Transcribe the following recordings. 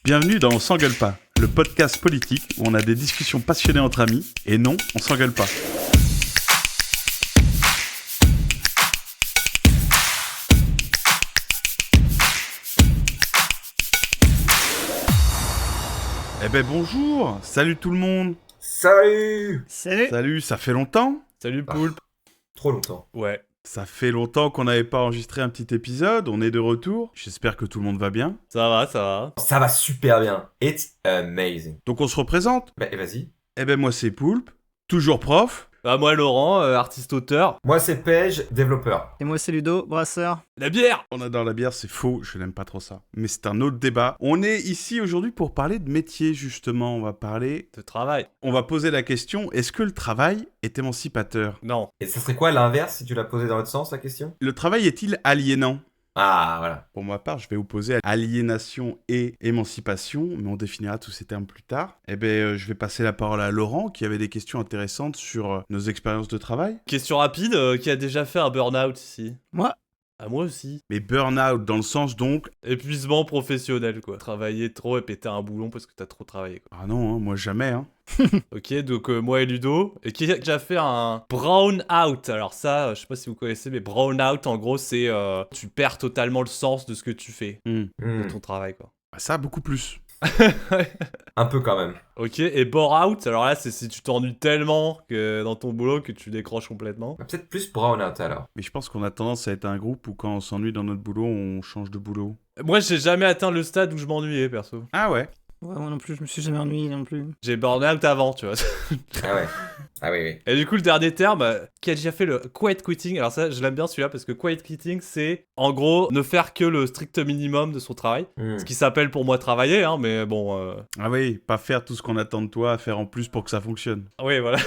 Bienvenue dans On s'engueule pas, le podcast politique où on a des discussions passionnées entre amis, et non, on s'engueule pas. Eh ben bonjour, salut tout le monde. Salut! Salut, ça fait longtemps? Salut Poulpe. Trop longtemps. Ouais. Ça fait longtemps qu'on n'avait pas enregistré un petit épisode, on est de retour. J'espère que tout le monde va bien. Ça va, ça va. Ça va super bien. It's amazing. Donc on se représente? Bah, vas-y. Eh ben moi c'est Poulpe, toujours prof. Bah moi Laurent, artiste-auteur. Moi, c'est Pej, développeur. Et moi c'est Ludo, brasseur. La bière. On adore la bière, c'est faux, je n'aime pas trop ça. Mais c'est un autre débat. On est ici aujourd'hui pour parler de métier, justement. On va parler... De travail. On va poser la question, est-ce que le travail est émancipateur? Non. Et ça serait quoi l'inverse si tu l'as posé dans l'autre sens, la question? Le travail est-il aliénant? Ah, voilà. Pour ma part, je vais opposer aliénation et émancipation, mais on définira tous ces termes plus tard. Eh ben, je vais passer la parole à Laurent, qui avait des questions intéressantes sur nos expériences de travail. Question rapide, qui a déjà fait un burn-out ici? Moi. Ah moi aussi. Mais burn-out dans le sens donc... Épuisement professionnel quoi. Travailler trop et péter un boulon parce que t'as trop travaillé quoi. Ah non, hein, moi jamais, hein. Ok, donc moi et Ludo. Et qui a déjà fait un brown out. Alors ça, je sais pas si vous connaissez, mais brown out en gros c'est tu perds totalement le sens de ce que tu fais, de ton travail quoi. Bah, ça, beaucoup plus. Un peu quand même. Ok, et bore out, alors là c'est si tu t'ennuies tellement que dans ton boulot que tu décroches complètement. Bah, peut-être plus brown out alors. Mais je pense qu'on a tendance à être un groupe où quand on s'ennuie dans notre boulot, on change de boulot. Moi j'ai jamais atteint le stade où je m'ennuyais perso. Ah ouais? Ouais, moi non plus, je me suis jamais ennuyé non plus. J'ai burn out avant, tu vois. Ah ouais. Ah oui, oui. Et du coup, le dernier terme, qui a déjà fait le quiet quitting. Alors ça, je l'aime bien celui-là parce que quiet quitting, c'est en gros ne faire que le strict minimum de son travail. Ce qui s'appelle pour moi travailler, hein, mais bon. Ah oui, pas faire tout ce qu'on attend de toi, faire en plus pour que ça fonctionne. Oui, voilà.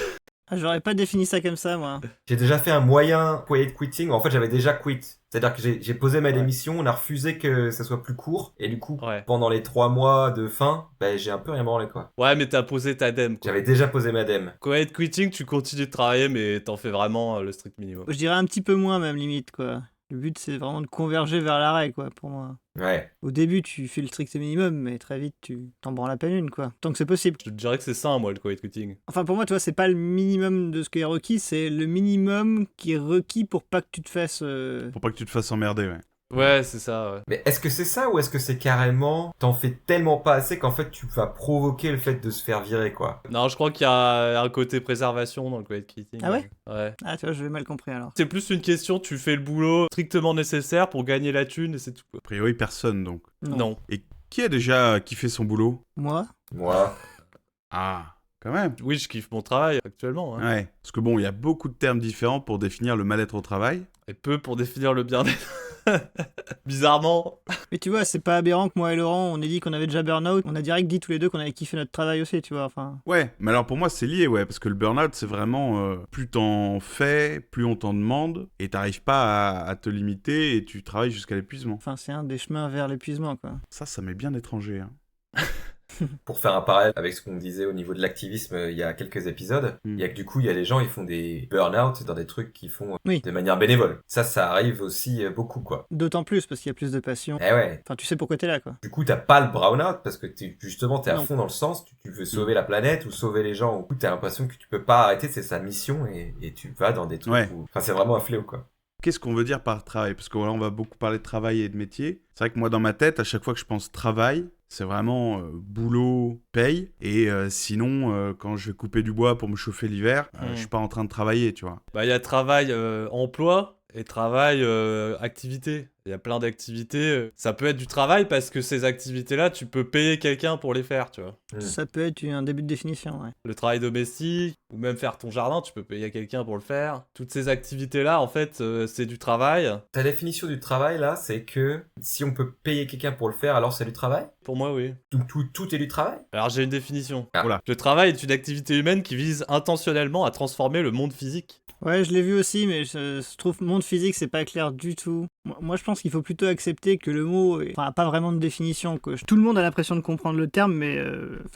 Ah, j'aurais pas défini ça comme ça, moi. J'ai déjà fait un moyen quiet quitting. En fait, j'avais déjà quit. C'est-à-dire que j'ai posé ma démission, on a refusé que ça soit plus court. Et du coup, pendant les 3 mois de fin, bah, j'ai un peu rien branlé, quoi. Ouais, mais t'as posé ta dème, quoi. J'avais déjà posé ma dème. Quiet quitting, tu continues de travailler, mais t'en fais vraiment le strict minimum. Je dirais un petit peu moins, même, limite, quoi. Le but, c'est vraiment de converger vers l'arrêt, quoi, pour moi. Ouais. Au début, tu fais le strict minimum, mais très vite, tu t'en branles à peine une, quoi. Tant que c'est possible. Je te dirais que c'est ça, moi, le quiet quitting. Enfin, pour moi, tu vois, c'est pas le minimum de ce qui est requis, c'est le minimum qui est requis pour pas que tu te fasses... Pour pas que tu te fasses emmerder, ouais. Ouais, c'est ça, ouais. Mais est-ce que c'est ça ou est-ce que c'est carrément t'en fais tellement pas assez qu'en fait tu vas provoquer le fait de se faire virer, quoi? Non, je crois qu'il y a un côté préservation dans le quiet quitting. Ah ouais? Ouais. Ah, tu vois, je l'ai mal compris, alors. C'est plus une question, tu fais le boulot strictement nécessaire pour gagner la thune et c'est tout, quoi. A priori, personne, donc. Non. Et qui a déjà kiffé son boulot? Moi? Moi. Ah, quand même. Oui, je kiffe mon travail actuellement, hein. Ouais. Parce que bon, il y a beaucoup de termes différents pour définir le mal-être au travail. Et peu pour définir le bien-être. Bizarrement. Mais tu vois, c'est pas aberrant que moi et Laurent, on ait dit qu'on avait déjà burn-out. On a direct dit tous les deux qu'on avait kiffé notre travail aussi, tu vois, enfin... Ouais, mais alors pour moi, c'est lié, ouais, parce que le burn-out, c'est vraiment plus t'en fais, plus on t'en demande, et t'arrives pas à te limiter, et tu travailles jusqu'à l'épuisement. Enfin, c'est un des chemins vers l'épuisement, quoi. Ça m'est bien étranger, hein. Pour faire un parallèle avec ce qu'on disait au niveau de l'activisme il y a quelques épisodes, il y a que du coup, il y a les gens, ils font des burn-out dans des trucs qu'ils font Oui. de manière bénévole. Ça arrive aussi beaucoup, quoi. D'autant plus, parce qu'il y a plus de passion. Eh ouais. Enfin, tu sais pourquoi t'es là, quoi. Du coup, t'as pas le brown-out parce que justement, t'es à Non. fond dans le sens, tu veux sauver la planète ou sauver les gens. Du coup, t'as l'impression que tu peux pas arrêter, c'est sa mission et tu vas dans des trucs où... Enfin, c'est vraiment un fléau, quoi. Qu'est-ce qu'on veut dire par travail? Parce que voilà, on va beaucoup parler de travail et de métier. C'est vrai que moi, dans ma tête, à chaque fois que je pense travail, c'est vraiment boulot, paye. Et sinon, quand je vais couper du bois pour me chauffer l'hiver, je suis pas en train de travailler, tu vois. Bah, il y a travail emploi et travail activité. Il y a plein d'activités. Ça peut être du travail parce que ces activités-là, tu peux payer quelqu'un pour les faire, tu vois. Ça peut être un début de définition, ouais. Le travail domestique, ou même faire ton jardin, tu peux payer quelqu'un pour le faire. Toutes ces activités-là, en fait, c'est du travail. Ta définition du travail, là, c'est que si on peut payer quelqu'un pour le faire, alors c'est du travail? Pour moi, oui. Donc tout est du travail? Alors, j'ai une définition. Ah. Voilà. Le travail est une activité humaine qui vise intentionnellement à transformer le monde physique. Ouais, je l'ai vu aussi, mais je trouve monde physique, c'est pas clair du tout. Moi, je pense qu'il faut plutôt accepter que le mot a pas vraiment de définition, quoi. Tout le monde a l'impression de comprendre le terme, mais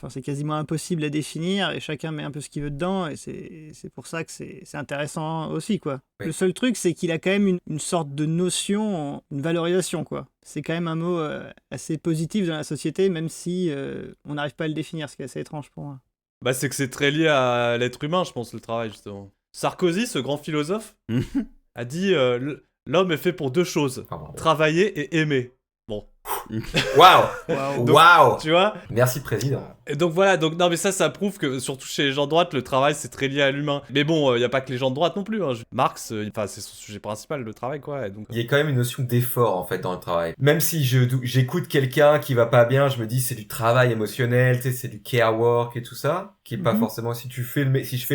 c'est quasiment impossible à définir et chacun met un peu ce qu'il veut dedans et c'est pour ça que c'est intéressant aussi, quoi. Oui. Le seul truc, c'est qu'il a quand même une sorte de notion, une valorisation, quoi. C'est quand même un mot assez positif dans la société, même si on n'arrive pas à le définir, ce qui est assez étrange pour moi. Bah, c'est que c'est très lié à l'être humain, je pense, le travail, justement. Sarkozy, ce grand philosophe, a dit l'homme est fait pour 2 choses, travailler et aimer. Bon. Waouh. Tu vois ? Merci, président. Et donc voilà, non mais ça prouve que surtout chez les gens de droite, le travail c'est très lié à l'humain. Mais bon, il y a pas que les gens de droite non plus. Hein. Marx, c'est son sujet principal, le travail, quoi. Et donc... Il y a quand même une notion d'effort en fait dans le travail. Même si j'écoute quelqu'un qui va pas bien, je me dis c'est du travail émotionnel, tu sais, c'est du care work et tout ça, qui est pas forcément si je fais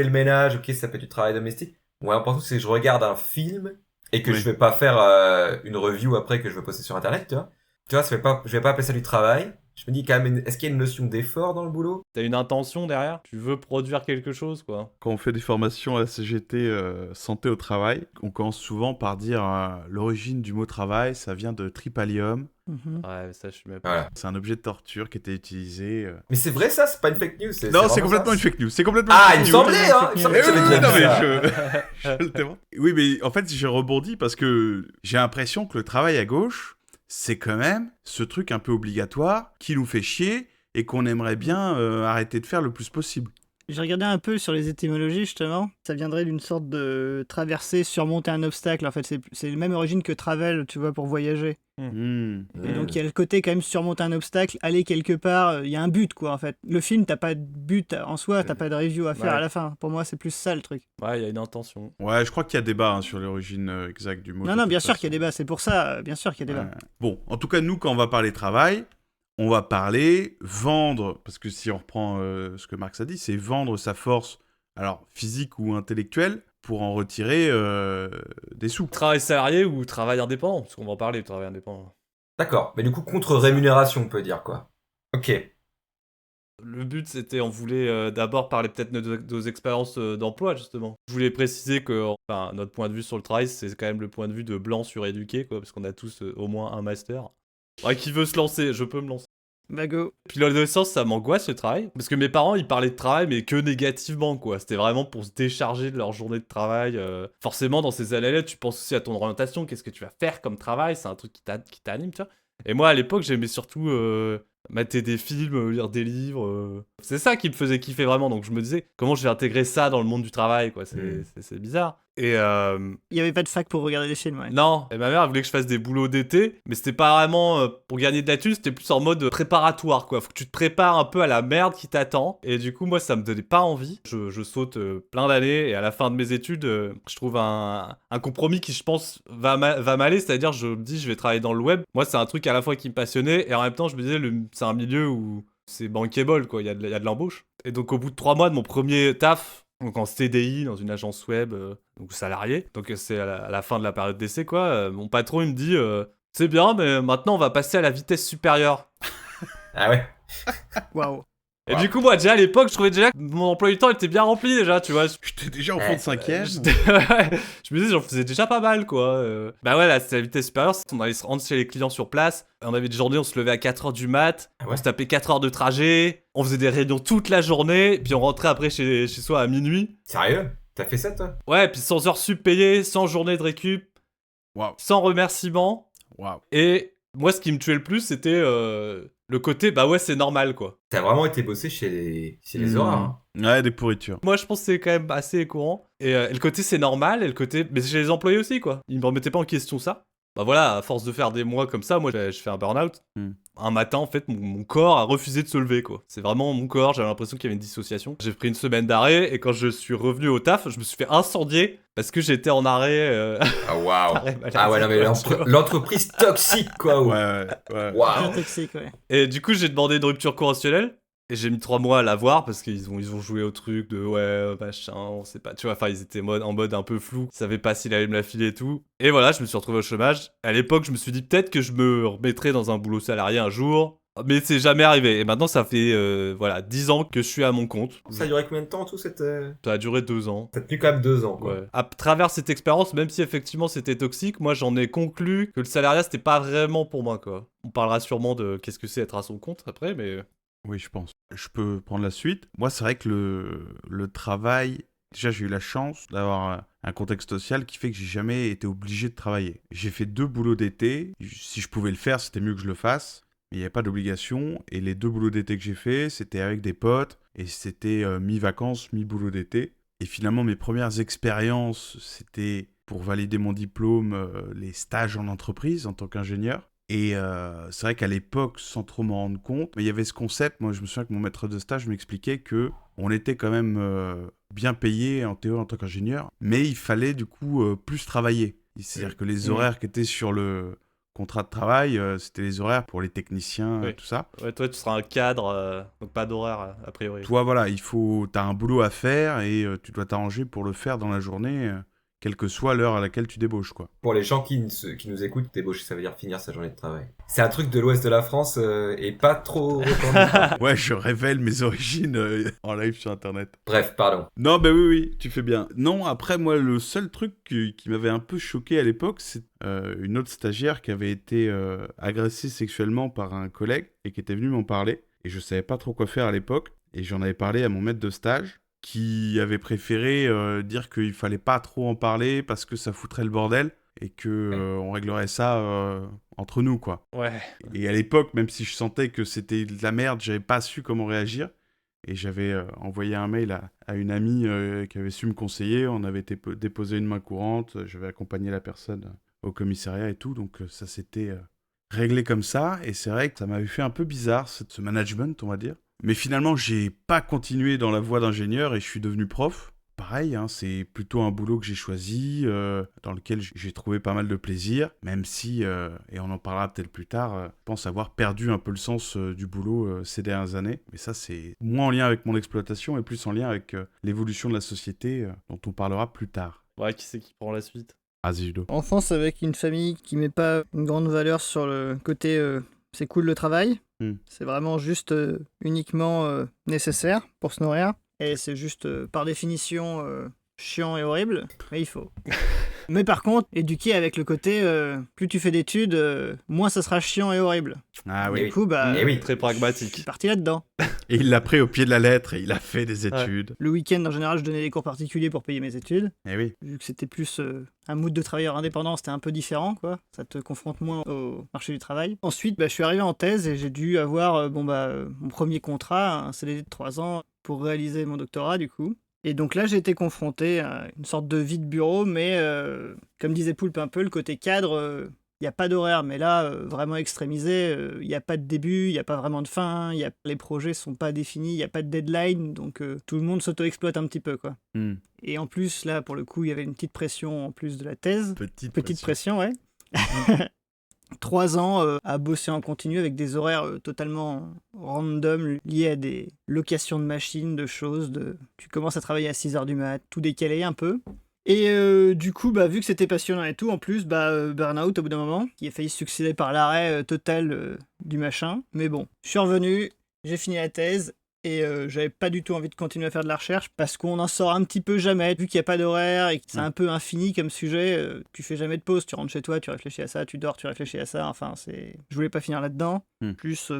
le ménage, ok, ça peut être du travail domestique. Moi, l'important c'est que je regarde un film et que je vais pas faire une review après que je vais poster sur internet, tu vois. Tu vois, je vais pas appeler ça du travail. Je me dis quand même, est-ce qu'il y a une notion d'effort dans le boulot ? T'as une intention derrière ? Tu veux produire quelque chose, quoi. Quand on fait des formations à la CGT santé au travail, on commence souvent par dire l'origine du mot travail, ça vient de tripalium. Ouais, ça je suis même pas. Voilà. C'est un objet de torture qui était utilisé. Mais c'est vrai ça, c'est pas une fake news. Non, c'est complètement une fake news. C'est complètement. Il me semblait, hein. Il me semblait que j'avais déjà dit ça. Je le témoin. Oui, mais en fait, j'ai rebondi parce que j'ai l'impression que le travail à gauche, c'est quand même ce truc un peu obligatoire qui nous fait chier et qu'on aimerait bien arrêter de faire le plus possible. J'ai regardé un peu sur les étymologies, justement. Ça viendrait d'une sorte de traverser, surmonter un obstacle. En fait, c'est la même origine que travel, tu vois, pour voyager. Et donc, il y a le côté quand même surmonter un obstacle, aller quelque part. Il y a un but, quoi, en fait. Le film, t'as pas de but en soi, t'as pas de review à faire à la fin. Pour moi, c'est plus ça, le truc. Ouais, il y a une intention. Ouais, je crois qu'il y a débat sur l'origine exacte du mot. Non, bien sûr qu'il y a débat. C'est pour ça, bien sûr qu'il y a débat. Bon, en tout cas, nous, quand on va parler travail... On va parler vendre, parce que si on reprend ce que Marx a dit, c'est vendre sa force, alors physique ou intellectuelle, pour en retirer des sous. Travail salarié ou travail indépendant, parce qu'on va en parler, travail indépendant. D'accord, mais du coup, contre-rémunération, on peut dire, quoi. Ok. Le but, c'était, on voulait d'abord parler peut-être de nos expériences d'emploi, justement. Je voulais préciser que notre point de vue sur le travail, c'est quand même le point de vue de blanc suréduqué, quoi, parce qu'on a tous au moins un master. Ouais, qui veut se lancer, je peux me lancer. Bah go. Puis l'adolescence, ça m'angoisse le travail. Parce que mes parents, ils parlaient de travail, mais que négativement, quoi. C'était vraiment pour se décharger de leur journée de travail. Forcément, dans ces années-là, tu penses aussi à ton orientation. Qu'est-ce que tu vas faire comme travail ? C'est un truc qui t'anime, tu vois. Et moi, à l'époque, j'aimais surtout mater des films, lire des livres. C'est ça qui me faisait kiffer vraiment. Donc je me disais, comment je vais intégrer ça dans le monde du travail, quoi. C'est bizarre. Et il y avait pas de fac pour regarder des films, ouais. Non, et ma mère elle voulait que je fasse des boulots d'été, mais c'était pas vraiment pour gagner de la thune, c'était plus en mode préparatoire, quoi. Faut que tu te prépares un peu à la merde qui t'attend. Et du coup, moi, ça me donnait pas envie. Je saute plein d'années, et à la fin de mes études, je trouve un compromis qui, je pense, va m'aller. C'est-à-dire, je me dis, je vais travailler dans le web. Moi, c'est un truc à la fois qui me passionnait, et en même temps, je me disais, c'est un milieu où c'est bankable, quoi. Il y a de l'embauche. Et donc, au bout de 3 mois de mon premier taf, donc en CDI dans une agence web, donc salarié. Donc c'est à la fin de la période d'essai, quoi. Mon patron, il me dit c'est bien, mais maintenant on va passer à la vitesse supérieure. Ah ouais. Waouh. Et du coup, moi, déjà à l'époque, je trouvais déjà que mon emploi du temps était bien rempli, déjà, tu vois. J'étais déjà au fond de 5e. Je me disais, j'en faisais déjà pas mal, quoi. Bah ouais, là, c'était la vitesse supérieure. On allait se rendre chez les clients sur place. On avait des journées, on se levait à 4h du mat. On se tapait 4 heures de trajet. On faisait des réunions toute la journée. Puis on rentrait après chez soi à minuit. Sérieux ? T'as fait ça, toi ? Ouais, puis sans heures sup payées, sans journée de récup. Wow. Sans remerciement. Wow. Et moi, ce qui me tuait le plus, c'était le côté, bah ouais, c'est normal, quoi. T'as vraiment été bossé chez les Aura, hein. Ouais, des pourritures. Moi, je pense que c'est quand même assez courant. Et le côté, c'est normal. Et le côté, mais c'est chez les employés aussi, quoi. Ils me remettaient pas en question ça. Bah voilà, à force de faire des mois comme ça, moi, je fais un burn-out. Un matin, en fait, mon corps a refusé de se lever, quoi. C'est vraiment mon corps, j'avais l'impression qu'il y avait une dissociation. J'ai pris une semaine d'arrêt, et quand je suis revenu au taf, je me suis fait incendier, parce que j'étais en arrêt... Ah waouh. Ah ouais, non mais l'entreprise toxique, quoi. Ouais. Waouh. Toxique, ouais. Et du coup, j'ai demandé une rupture conventionnelle. Et j'ai mis 3 mois à l'avoir parce qu'ils ont joué au truc de ouais, machin, on sait pas. Tu vois, enfin, ils étaient en mode un peu flou. Ils savaient pas s'il allait me la filer et tout. Et voilà, je me suis retrouvé au chômage. À l'époque, je me suis dit peut-être que je me remettrais dans un boulot salarié un jour. Mais c'est jamais arrivé. Et maintenant, ça fait 10 ans que je suis à mon compte. Ça a duré combien de temps tout cette... Ça a duré 2 ans. Ça a tenu quand même 2 ans, quoi. Ouais. À travers cette expérience, même si effectivement c'était toxique, moi j'en ai conclu que le salariat c'était pas vraiment pour moi, quoi. On parlera sûrement de qu'est-ce que c'est être à son compte après, mais... Oui, je pense. Je peux prendre la suite. Moi, c'est vrai que le travail... Déjà, j'ai eu la chance d'avoir un contexte social qui fait que j'ai jamais été obligé de travailler. J'ai fait 2 boulots d'été. Si je pouvais le faire, c'était mieux que je le fasse. Mais il n'y avait pas d'obligation. Et les 2 boulots d'été que j'ai fait, c'était avec des potes. Et c'était mi-vacances, mi-boulot d'été. Et finalement, mes premières expériences, c'était pour valider mon diplôme, les stages en entreprise en tant qu'ingénieur. Et c'est vrai qu'à l'époque, sans trop m'en rendre compte, mais il y avait ce concept. Moi, je me souviens que mon maître de stage m'expliquait que on était quand même bien payé en théorie en tant qu'ingénieur, mais il fallait du coup plus travailler. C'est-à-dire que les horaires qui étaient sur le contrat de travail, c'était les horaires pour les techniciens, Oui. tout ça. Ouais, toi tu seras un cadre, donc pas d'horaire a priori. Toi, voilà, t'as un boulot à faire et tu dois t'arranger pour le faire dans la journée, quelle que soit l'heure à laquelle tu débauches, quoi. Pour les gens qui nous écoutent, débaucher, ça veut dire finir sa journée de travail. C'est un truc de l'ouest de la France et pas trop répandu. Ouais, je révèle mes origines en live sur Internet. Bref, pardon. Non, bah oui, tu fais bien. Non, après, moi, le seul truc qui m'avait un peu choqué à l'époque, c'est une autre stagiaire qui avait été agressée sexuellement par un collègue et qui était venu m'en parler. Et je savais pas trop quoi faire à l'époque. Et j'en avais parlé à mon maître de stage, qui avait préféré dire qu'il fallait pas trop en parler parce que ça foutrait le bordel et que on réglerait ça entre nous, quoi. Ouais. Et à l'époque, même si je sentais que c'était de la merde, j'avais pas su comment réagir. Et j'avais envoyé un mail à une amie qui avait su me conseiller. On avait déposé une main courante. J'avais accompagné la personne au commissariat et tout. Donc ça s'était réglé comme ça. Et c'est vrai que ça m'avait fait un peu bizarre, ce management, on va dire. Mais finalement, j'ai pas continué dans la voie d'ingénieur et je suis devenu prof. Pareil, hein, c'est plutôt un boulot que j'ai choisi, dans lequel j'ai trouvé pas mal de plaisir, même si, et on en parlera peut-être plus tard, je pense avoir perdu un peu le sens du boulot ces dernières années. Mais ça, c'est moins en lien avec mon exploitation et plus en lien avec l'évolution de la société, dont on parlera plus tard. Ouais, qui c'est qui prend la suite? Azido. Enfance avec une famille qui met pas une grande valeur sur le côté c'est cool le travail. C'est vraiment juste uniquement nécessaire pour se nourrir. Et c'est juste par définition chiant et horrible, mais il faut. Mais par contre, éduquer avec le côté plus tu fais d'études, moins ça sera chiant et horrible. Ah oui. Du coup, Très pragmatique. je suis parti là-dedans. Et il l'a pris au pied de la lettre et il a fait des études. Le week-end, en général, je donnais des cours particuliers pour payer mes études. Eh oui. Vu que c'était plus un mood de travailleur indépendant, c'était un peu différent, quoi. Ça te confronte moins au marché du travail. Ensuite, je suis arrivé en thèse et j'ai dû avoir mon premier contrat, un CDD de 3 ans, pour réaliser mon doctorat, du coup. Et donc là, j'ai été confronté à une sorte de vie de bureau, mais comme disait Poulpe un peu, le côté cadre, il n'y a pas d'horaire, mais là, vraiment extrémisé, il n'y a pas de début, il n'y a pas vraiment de fin, les projets ne sont pas définis, il n'y a pas de deadline, donc tout le monde s'auto-exploite un petit peu, quoi. Et en plus, là, pour le coup, il y avait une petite pression en plus de la thèse. Petite pression, ouais. 3 ans à bosser en continu avec des horaires totalement random liés à des locations de machines, de choses. Tu commences à travailler à 6h du mat, tout décalé un peu. Et du coup, vu que c'était passionnant et tout, en plus, burn-out au bout d'un moment, qui a failli se succéder par l'arrêt total du machin. Mais bon, je suis revenu, j'ai fini la thèse. Et j'avais pas du tout envie de continuer à faire de la recherche parce qu'on en sort un petit peu jamais, vu qu'il n'y a pas d'horaire et que c'est un peu infini comme sujet. Tu fais jamais de pause, tu rentres chez toi, tu réfléchis à ça, tu dors, tu réfléchis à ça. Enfin, je voulais pas finir là-dedans. Plus,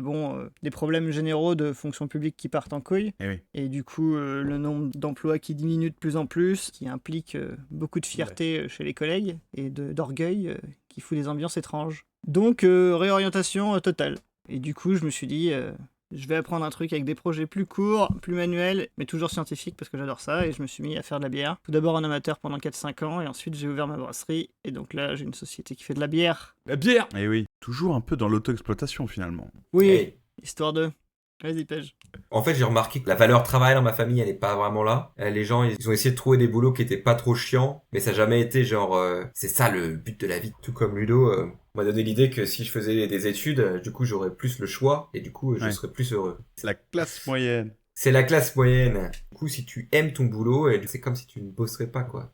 des problèmes généraux de fonction publique qui partent en couille. Et du coup, le nombre d'emplois qui diminue de plus en plus, qui implique beaucoup de fierté chez les collègues et d'orgueil qui fout des ambiances étranges. Donc, réorientation totale. Et du coup, je me suis dit... je vais apprendre un truc avec des projets plus courts, plus manuels, mais toujours scientifiques parce que j'adore ça et je me suis mis à faire de la bière. Tout d'abord en amateur pendant 4-5 ans et ensuite j'ai ouvert ma brasserie et donc là j'ai une société qui fait de la bière. La bière! Eh oui, toujours un peu dans l'auto-exploitation finalement. Oui, histoire de... Vas-y, Pej. En fait, j'ai remarqué que la valeur travail dans ma famille, elle est pas vraiment là. Les gens, ils ont essayé de trouver des boulots qui étaient pas trop chiants, mais ça n'a jamais été genre, c'est ça le but de la vie. Tout comme Ludo m'a donné l'idée que si je faisais des études, du coup, j'aurais plus le choix et du coup, je serais plus heureux. C'est la classe moyenne. C'est la classe moyenne. Du coup, si tu aimes ton boulot, c'est comme si tu ne bosserais pas, quoi.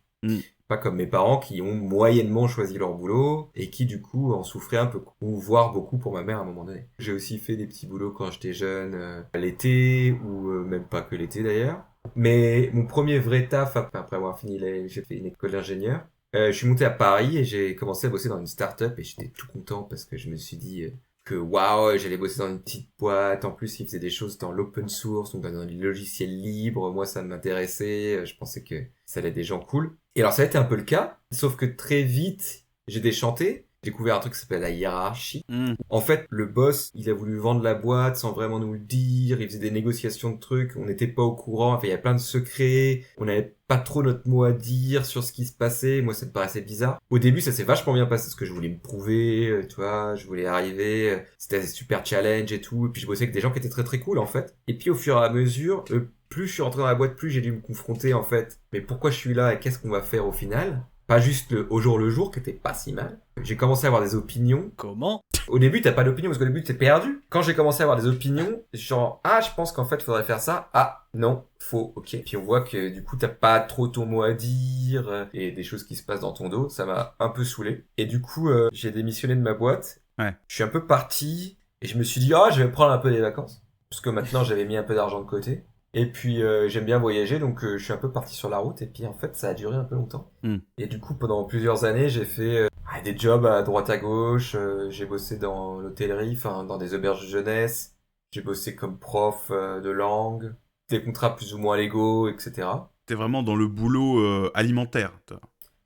Pas comme mes parents qui ont moyennement choisi leur boulot et qui du coup en souffraient un peu, ou voire beaucoup pour ma mère à un moment donné. J'ai aussi fait des petits boulots quand j'étais jeune, l'été, ou même pas que l'été d'ailleurs. Mais mon premier vrai taf, après avoir fini, j'ai fait une école d'ingénieur. Je suis monté à Paris et j'ai commencé à bosser dans une start-up et j'étais tout content parce que je me suis dit que waouh, j'allais bosser dans une petite boîte. En plus, ils faisaient des choses dans l'open source, donc dans les logiciels libres. Moi, ça m'intéressait. Je pensais que ça allait être des gens cool. Et alors, ça a été un peu le cas, sauf que très vite, j'ai déchanté. J'ai découvert un truc qui s'appelle la hiérarchie. En fait, le boss, il a voulu vendre la boîte sans vraiment nous le dire. Il faisait des négociations de trucs. On n'était pas au courant. Enfin, il y a plein de secrets. On n'avait pas trop notre mot à dire sur ce qui se passait. Moi, ça me paraissait bizarre. Au début, ça s'est vachement bien passé parce que je voulais me prouver, tu vois, je voulais arriver. C'était un super challenge et tout. Et puis, je bossais avec des gens qui étaient très très cool, en fait. Et puis, au fur et à mesure, plus je suis rentré dans la boîte, plus j'ai dû me confronter, en fait. Mais pourquoi je suis là et qu'est-ce qu'on va faire au final? Pas juste au jour le jour, qui était pas si mal. J'ai commencé à avoir des opinions. Comment? Au début, t'as pas d'opinion, parce qu'au début, t'es perdu. Quand j'ai commencé à avoir des opinions, genre, je pense qu'en fait, faudrait faire ça. Non, faux, ok. Puis on voit que, du coup, t'as pas trop ton mot à dire, et des choses qui se passent dans ton dos. Ça m'a un peu saoulé. Et du coup, j'ai démissionné de ma boîte. Ouais. Je suis un peu parti, et je me suis dit, je vais prendre un peu des vacances. Parce que maintenant, j'avais mis un peu d'argent de côté. Et puis j'aime bien voyager, donc je suis un peu parti sur la route. Et puis en fait, ça a duré un peu longtemps. Et du coup, pendant plusieurs années, j'ai fait des jobs à droite à gauche. J'ai bossé dans l'hôtellerie, enfin dans des auberges de jeunesse. J'ai bossé comme prof de langue, des contrats plus ou moins légaux, etc. T'es vraiment dans le boulot alimentaire, toi.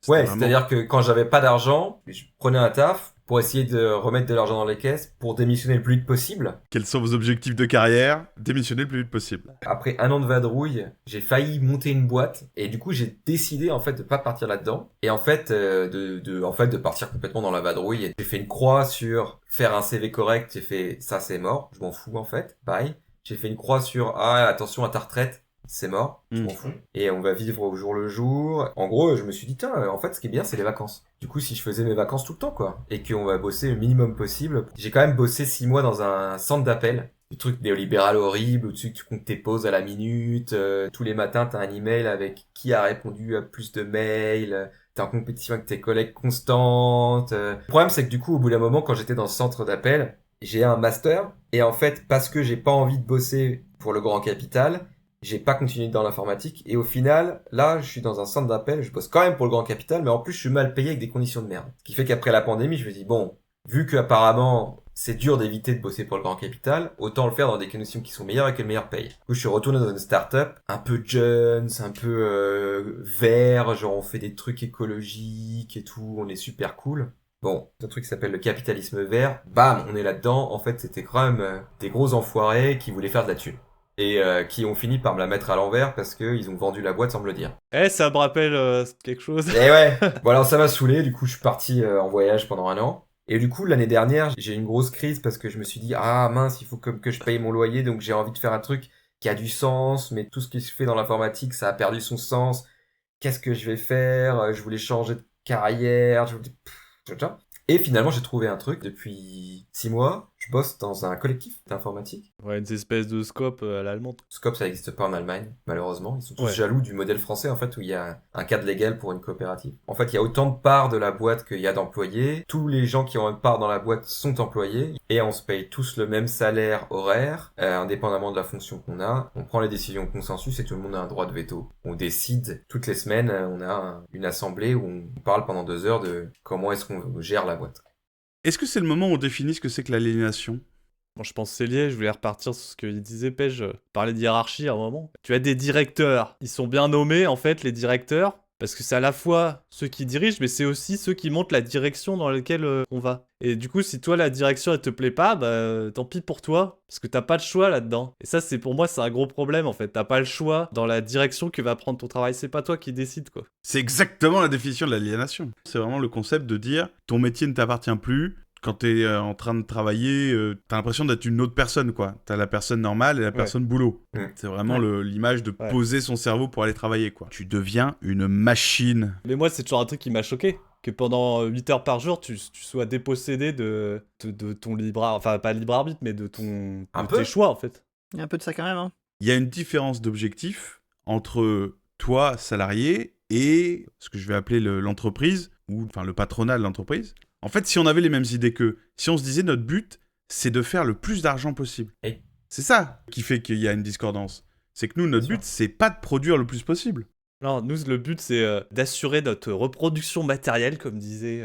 Ouais, c'est-à-dire que quand j'avais pas d'argent, je prenais un taf pour essayer de remettre de l'argent dans les caisses, pour démissionner le plus vite possible. Quels sont vos objectifs de carrière? Démissionner le plus vite possible. Après un an de vadrouille, j'ai failli monter une boîte, et du coup j'ai décidé en fait de pas partir là-dedans, et en fait de partir complètement dans la vadrouille. Et j'ai fait une croix sur faire un CV correct, j'ai fait ça c'est mort, je m'en fous en fait, pareil. J'ai fait une croix sur attention à ta retraite. C'est mort, je m'en fous. Et on va vivre au jour le jour. En gros, je me suis dit, en fait, ce qui est bien, c'est les vacances. Du coup, si je faisais mes vacances tout le temps, quoi, et qu'on va bosser le minimum possible. J'ai quand même bossé 6 mois dans un centre d'appel. Du truc néolibéral horrible, où tu comptes tes pauses à la minute. Tous les matins, t'as un email avec qui a répondu à plus de mails. T'es en compétition avec tes collègues constantes. Le problème, c'est que du coup, au bout d'un moment, quand j'étais dans ce centre d'appel, j'ai un master. Et en fait, parce que j'ai pas envie de bosser pour le grand capital, j'ai pas continué dans l'informatique, et au final, là, je suis dans un centre d'appel, je bosse quand même pour le grand capital, mais en plus, je suis mal payé avec des conditions de merde. Ce qui fait qu'après la pandémie, je me dis, bon, vu que apparemment c'est dur d'éviter de bosser pour le grand capital, autant le faire dans des conditions qui sont meilleures et que le meilleur paye. Du coup, je suis retourné dans une start-up, un peu jeunes, un peu vert, genre on fait des trucs écologiques et tout, on est super cool. Bon, un truc qui s'appelle le capitalisme vert, bam, on est là-dedans. En fait, c'était quand même des gros enfoirés qui voulaient faire de la thune. Et qui ont fini par me la mettre à l'envers parce qu'ils ont vendu la boîte sans me le dire. Ça me rappelle quelque chose. Et ouais, bon alors ça m'a saoulé, du coup je suis parti en voyage pendant 1 an. Et du coup l'année dernière, j'ai eu une grosse crise parce que je me suis dit, mince, il faut que je paye mon loyer, donc j'ai envie de faire un truc qui a du sens, mais tout ce qui se fait dans l'informatique, ça a perdu son sens. Qu'est-ce que je vais faire? Je voulais changer de carrière, Et finalement, j'ai trouvé un truc. Depuis 6 mois, je bosse dans un collectif d'informatique. Ouais, une espèce de scope à l'allemande. Scope, ça n'existe pas en Allemagne, malheureusement. Ils sont tous Ouais. jaloux du modèle français, en fait, où il y a un cadre légal pour une coopérative. En fait, il y a autant de parts de la boîte qu'il y a d'employés. Tous les gens qui ont une part dans la boîte sont employés. Et on se paye tous le même salaire horaire, indépendamment de la fonction qu'on a. On prend les décisions de consensus et tout le monde a un droit de veto. On décide, toutes les semaines, on a une assemblée où on parle pendant 2 heures de comment est-ce qu'on gère la boîte. Est-ce que c'est le moment où on définit ce que c'est que l'aliénation? Bon, je pense que c'est lié, je voulais repartir sur ce qu'il disait, Pej, parler de hiérarchie à un moment. Tu as des directeurs, ils sont bien nommés en fait, les directeurs, parce que c'est à la fois ceux qui dirigent, mais c'est aussi ceux qui montrent la direction dans laquelle on va. Et du coup, si toi la direction elle te plaît pas, tant pis pour toi, parce que t'as pas de choix là-dedans. Et ça, pour moi, c'est un gros problème en fait. T'as pas le choix dans la direction que va prendre ton travail, c'est pas toi qui décides quoi. C'est exactement la définition de l'aliénation. C'est vraiment le concept de dire ton métier ne t'appartient plus. Quand t'es en train de travailler, t'as l'impression d'être une autre personne, quoi. T'as la personne normale et la personne boulot. C'est vraiment l'image de poser son cerveau pour aller travailler, quoi. Tu deviens une machine. Mais moi, c'est toujours un truc qui m'a choqué. Que pendant 8 heures par jour, tu sois dépossédé de ton libre arbitre. Enfin, pas libre arbitre, mais de tes choix, en fait. Il y a un peu de ça quand même, hein. Il y a une différence d'objectif entre toi, salarié, et ce que je vais appeler l'entreprise, ou enfin le patronat de l'entreprise. En fait, si on avait les mêmes idées qu'eux, si on se disait notre but, c'est de faire le plus d'argent possible. Oui. C'est ça qui fait qu'il y a une discordance. C'est que nous, notre but, c'est pas de produire le plus possible. Non, nous, le but, c'est d'assurer notre reproduction matérielle, comme disait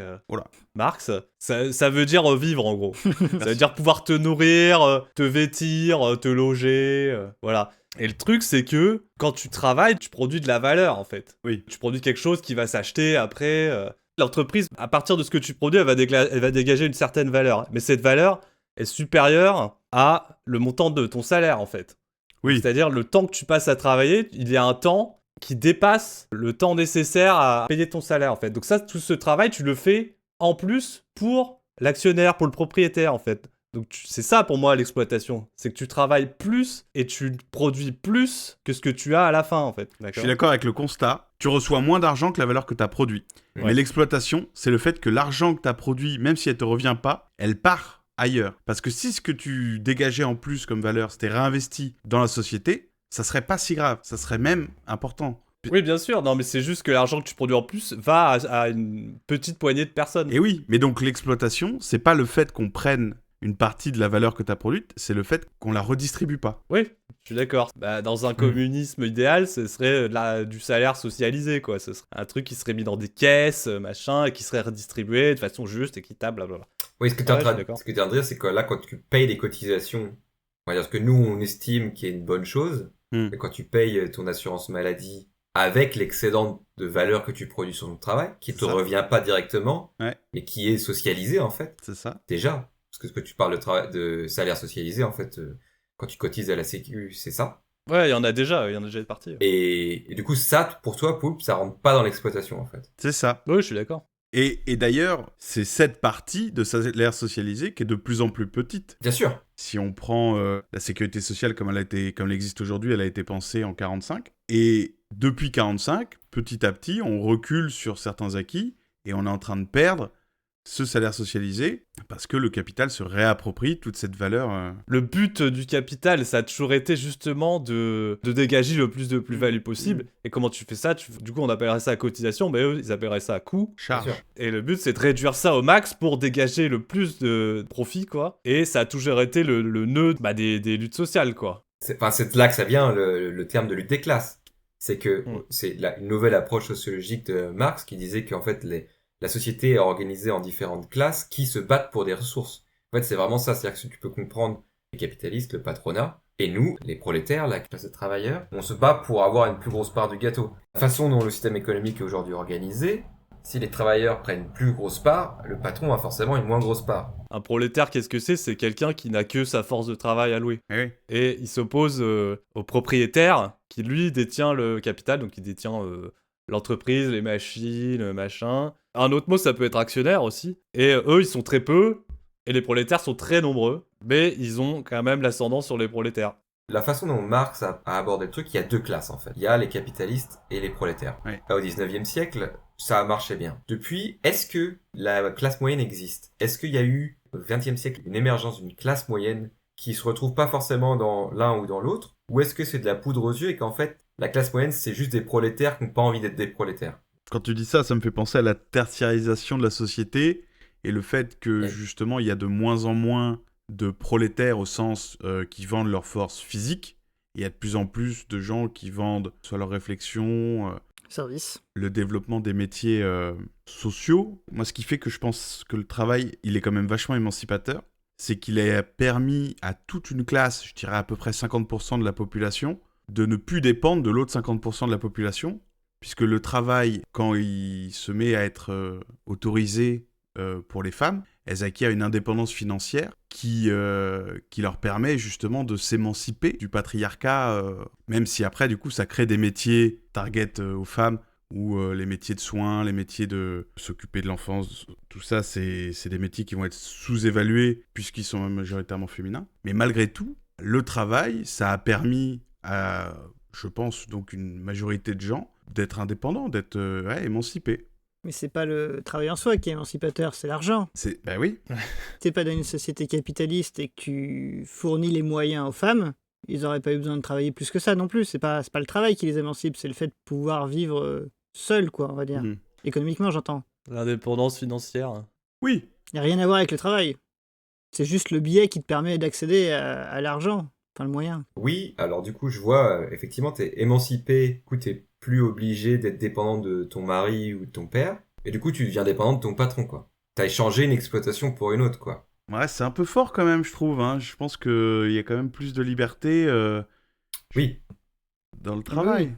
Marx. Ça veut dire vivre, en gros. Ça veut dire pouvoir te nourrir, te vêtir, te loger, voilà. Et le truc, c'est que quand tu travailles, tu produis de la valeur, en fait. Oui. Tu produis quelque chose qui va s'acheter après. L'entreprise, à partir de ce que tu produis, elle va dégager une certaine valeur. Mais cette valeur est supérieure à le montant de ton salaire, en fait. Oui. C'est-à-dire, le temps que tu passes à travailler, il y a un temps qui dépasse le temps nécessaire à payer ton salaire, en fait. Donc ça, tout ce travail, tu le fais en plus pour l'actionnaire, pour le propriétaire, en fait. Donc c'est ça pour moi l'exploitation, c'est que tu travailles plus et tu produis plus que ce que tu as à la fin, en fait. Je suis d'accord avec le constat, tu reçois moins d'argent que la valeur que tu as produit. Ouais. Mais l'exploitation, c'est le fait que l'argent que tu as produit, même si elle te revient pas, elle part ailleurs. Parce que si ce que tu dégageais en plus comme valeur, c'était réinvesti dans la société, ça serait pas si grave, ça serait même important. Oui, bien sûr, non, mais c'est juste que l'argent que tu produis en plus va à une petite poignée de personnes. Et oui, mais donc l'exploitation, c'est pas le fait qu'on prenne une partie de la valeur que tu as produite, c'est le fait qu'on la redistribue pas. Oui, je suis d'accord. Dans un communisme idéal, ce serait du salaire socialisé, quoi. Ce serait un truc qui serait mis dans des caisses, machin, et qui serait redistribué de façon juste, équitable, blablabla. Oui, ce que tu es en train de dire, c'est que là, quand tu payes des cotisations, on va dire ce que nous, on estime qui est une bonne chose, et quand tu payes ton assurance maladie avec l'excédent de valeur que tu produis sur ton travail, qui te revient pas directement, mais qui est socialisé, en fait. C'est ça. Déjà. Parce que ce que tu parles de salaire socialisé, en fait, quand tu cotises à la Sécu, c'est ça. Ouais, il y en a déjà des parties. Et du coup, ça, pour toi, Poulpe, ça rentre pas dans l'exploitation, en fait. C'est ça. Oui, je suis d'accord. Et d'ailleurs, c'est cette partie de salaire socialisé qui est de plus en plus petite. Bien sûr. Si on prend la sécurité sociale comme elle existe aujourd'hui, elle a été pensée en 45. Et depuis 45, petit à petit, on recule sur certains acquis et on est en train de perdre ce salaire socialisé, parce que le capital se réapproprie toute cette valeur. Le but du capital, ça a toujours été justement de dégager le plus de plus-value possible. Et comment tu fais ça? Du coup, on appellerait ça cotisation, mais eux, ils appelleraient ça coût. Charge. Et le but, c'est de réduire ça au max pour dégager le plus de profit, quoi. Et ça a toujours été le nœud des luttes sociales, quoi. C'est de là que ça vient, le terme de lutte des classes. C'est que c'est une nouvelle approche sociologique de Marx qui disait qu'en fait, la société est organisée en différentes classes qui se battent pour des ressources. En fait, c'est vraiment ça. C'est-à-dire que tu peux comprendre les capitalistes, le patronat, et nous, les prolétaires, la classe de travailleurs, on se bat pour avoir une plus grosse part du gâteau. La façon dont le système économique est aujourd'hui organisé, si les travailleurs prennent une plus grosse part, le patron a forcément une moins grosse part. Un prolétaire, qu'est-ce que c'est? C'est quelqu'un qui n'a que sa force de travail à louer. Oui. Et il s'oppose au propriétaire qui, lui, détient le capital, donc il détient l'entreprise, les machines, le machin. Un autre mot, ça peut être actionnaire aussi. Et eux, ils sont très peu, et les prolétaires sont très nombreux, mais ils ont quand même l'ascendant sur les prolétaires. La façon dont Marx a abordé le truc, il y a deux classes en fait. Il y a les capitalistes et les prolétaires. Oui. Là, au 19e siècle, ça a marché bien. Depuis, est-ce que la classe moyenne existe? Est-ce qu'il y a eu, au 20e siècle, une émergence d'une classe moyenne qui se retrouve pas forcément dans l'un ou dans l'autre? Ou est-ce que c'est de la poudre aux yeux et qu'en fait, la classe moyenne, c'est juste des prolétaires qui n'ont pas envie d'être des prolétaires? Quand tu dis ça, ça me fait penser à la tertiarisation de la société et le fait que, justement, il y a de moins en moins de prolétaires au sens qui vendent leur force physique. Il y a de plus en plus de gens qui vendent soit leur réflexion, service, le développement des métiers sociaux. Moi, ce qui fait que je pense que le travail, il est quand même vachement émancipateur, c'est qu'il a permis à toute une classe, je dirais à peu près 50% de la population, de ne plus dépendre de l'autre 50% de la population, puisque le travail, quand il se met à être autorisé pour les femmes, elles acquièrent une indépendance financière qui leur permet justement de s'émanciper du patriarcat, même si après, du coup, ça crée des métiers target aux femmes, ou les métiers de soins, les métiers de s'occuper de l'enfance, tout ça, c'est des métiers qui vont être sous-évalués puisqu'ils sont majoritairement féminins. Mais malgré tout, le travail, ça a permis à, je pense, donc une majorité de gens d'être indépendants, d'être émancipés. Mais c'est pas le travail en soi qui est émancipateur, c'est l'argent. Ben oui. T'es pas dans une société capitaliste et que tu fournis les moyens aux femmes, Ils auraient pas eu besoin de travailler plus que ça non plus. C'est pas le travail qui les émancipe, c'est le fait de pouvoir vivre seul, quoi, on va dire. Économiquement, j'entends. L'indépendance financière. Oui. Il n'y a rien à voir avec le travail. C'est juste le biais qui te permet d'accéder à l'argent. Enfin, le moyen. Oui, alors du coup, je vois, effectivement, t'es émancipé, du coup, t'es plus obligé d'être dépendant de ton mari ou de ton père, et du coup, tu deviens dépendant de ton patron, quoi. T'as échangé une exploitation pour une autre, quoi. Ouais, c'est un peu fort quand même, je trouve. Hein. Je pense qu'il y a quand même plus de liberté Oui. dans le travail. Oui.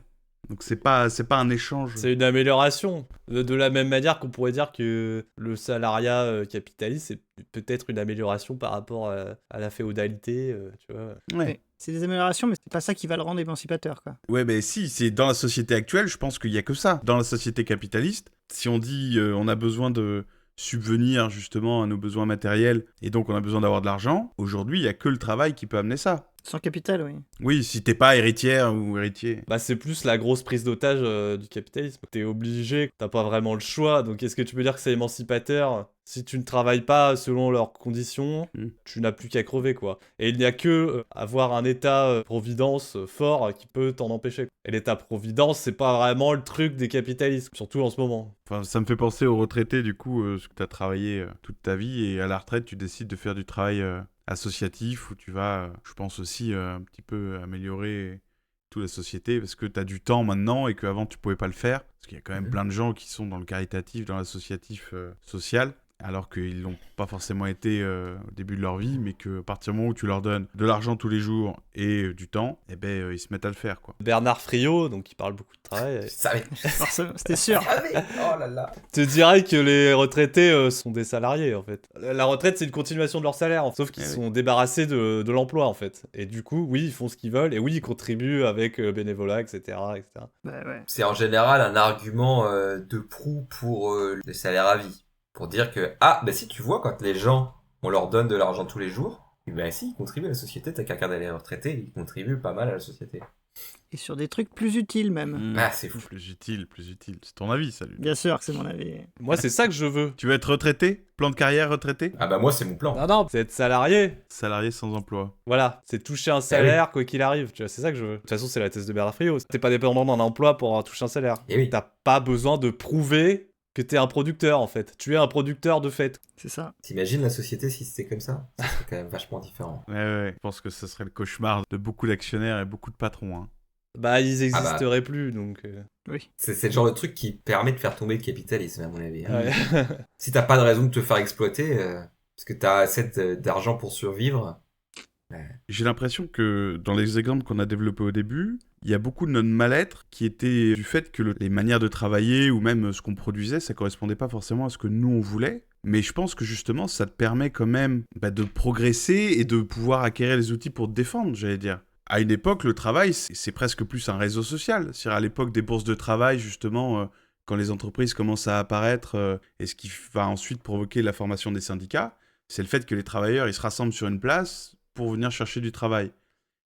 Donc c'est pas un échange. C'est une amélioration. De la même manière qu'on pourrait dire que le salariat capitaliste, c'est peut-être une amélioration par rapport à la féodalité, tu vois. Ouais. C'est des améliorations, mais c'est pas ça qui va le rendre émancipateur, quoi. Ouais, mais si, c'est dans la société actuelle, je pense qu'il y a que ça. Dans la société capitaliste, si on dit on a besoin de subvenir justement à nos besoins matériels et donc on a besoin d'avoir de l'argent, aujourd'hui, il y a que le travail qui peut amener ça. Sans capital, oui. Oui, si t'es pas héritière ou héritier. Bah, c'est plus la grosse prise d'otage du capitalisme. T'es obligé, t'as pas vraiment le choix. Donc est-ce que tu peux dire que c'est émancipateur? Si tu ne travailles pas selon leurs conditions, tu n'as plus qu'à crever, quoi. Et il n'y a que avoir un état-providence fort qui peut t'en empêcher. Et l'état-providence, c'est pas vraiment le truc des capitalistes, surtout en ce moment. Enfin, ça me fait penser aux retraités, du coup, parce que t'as travaillé toute ta vie et à la retraite, tu décides de faire du travail associatif où tu vas, je pense aussi, un petit peu améliorer toute la société parce que tu as du temps maintenant et qu'avant tu pouvais pas le faire. Parce qu'il y a quand même plein de gens qui sont dans le caritatif, dans l'associatif social, alors qu'ils l'ont pas forcément été au début de leur vie, mais qu'à partir du moment où tu leur donnes de l'argent tous les jours et du temps, eh ben, ils se mettent à le faire, quoi. Bernard Friot, donc qui parle beaucoup de travail, Je savais. Forcément, c'était sûr. Oh là là. te dirait que les retraités sont des salariés, en fait. La retraite, c'est une continuation de leur salaire, sauf qu'ils sont débarrassés de l'emploi, en fait. Et du coup, oui, ils font ce qu'ils veulent, et oui, ils contribuent avec bénévolat, etc., etc. Bah ouais. C'est en général un argument de proue pour les salaires à vie. Pour dire que, bah si tu vois, quand les gens, on leur donne de l'argent tous les jours, bah si, ils contribuent à la société, t'as qu'à regarder les retraités, ils contribuent pas mal à la société. Et sur des trucs plus utiles, même. Ah, c'est fou. Plus utile, plus utile. C'est ton avis, salut. Bien sûr que c'est mon avis. Moi, c'est ça que je veux. Tu veux être retraité? Plan de carrière retraité? Ah bah moi, c'est mon plan. Non, c'est être salarié. Salarié sans emploi. Voilà, c'est toucher un salaire quoi qu'il arrive, tu vois, c'est ça que je veux. De toute façon, c'est la thèse de Bernard Friot. T'es pas dépendant d'un emploi pour toucher un salaire. Et oui. T'as pas besoin de prouver que t'es un producteur, en fait. Tu es un producteur de fait. C'est ça. T'imagines la société si c'était comme ça? Ça serait quand même vachement différent. Ouais. Je pense que ce serait le cauchemar de beaucoup d'actionnaires et beaucoup de patrons. Hein. Bah, ils existeraient plus, donc... Oui. C'est le genre de truc qui permet de faire tomber le capitalisme, à mon avis. Hein. Ouais. Si t'as pas de raison de te faire exploiter, parce que t'as assez d'argent pour survivre... J'ai l'impression que dans les exemples qu'on a développés au début, il y a beaucoup de notre mal-être qui était du fait que les manières de travailler ou même ce qu'on produisait, ça correspondait pas forcément à ce que nous on voulait. Mais je pense que justement, ça te permet quand même de progresser et de pouvoir acquérir les outils pour te défendre, j'allais dire. À une époque, le travail, c'est presque plus un réseau social. C'est-à-dire à l'époque des bourses de travail, justement, quand les entreprises commencent à apparaître et ce qui va ensuite provoquer la formation des syndicats, c'est le fait que les travailleurs, ils se rassemblent sur une place pour venir chercher du travail.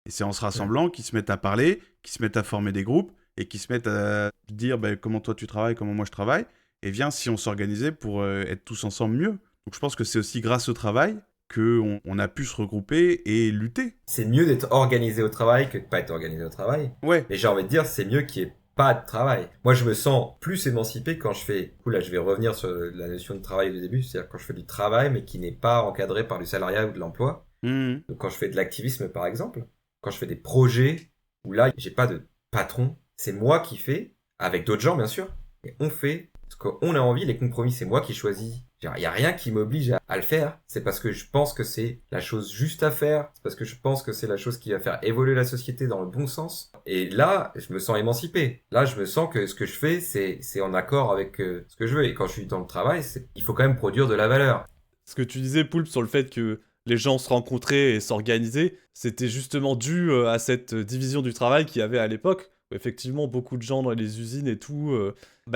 Et c'est en se rassemblant qu'ils se mettent à parler, qu'ils se mettent à former des groupes et qu'ils se mettent à dire comment toi tu travailles, comment moi je travaille. Et viens si on s'organisait pour être tous ensemble mieux. Donc je pense que c'est aussi grâce au travail qu'on a pu se regrouper et lutter. C'est mieux d'être organisé au travail que de pas être organisé au travail. Ouais. Mais j'ai envie de dire, c'est mieux qu'il n'y ait pas de travail. Moi, je me sens plus émancipé quand je fais... Là, je vais revenir sur la notion de travail au début. C'est-à-dire quand je fais du travail, mais qui n'est pas encadré par du salariat ou de l'emploi. Donc quand je fais de l'activisme, par exemple, quand je fais des projets où là, j'ai pas de patron, c'est moi qui fais, avec d'autres gens, bien sûr, et on fait ce qu'on a envie. Les compromis, c'est moi qui choisis. Il y a rien qui m'oblige à le faire. C'est parce que je pense que c'est la chose juste à faire. C'est parce que je pense que c'est la chose qui va faire évoluer la société dans le bon sens. Et là, je me sens émancipé. Là, je me sens que ce que je fais, c'est en accord avec ce que je veux. Et quand je suis dans le travail, il faut quand même produire de la valeur. Ce que tu disais, Poulpe, sur le fait que les gens se rencontraient et s'organisaient, c'était justement dû à cette division du travail qu'il y avait à l'époque. Effectivement, beaucoup de gens dans les usines et tout.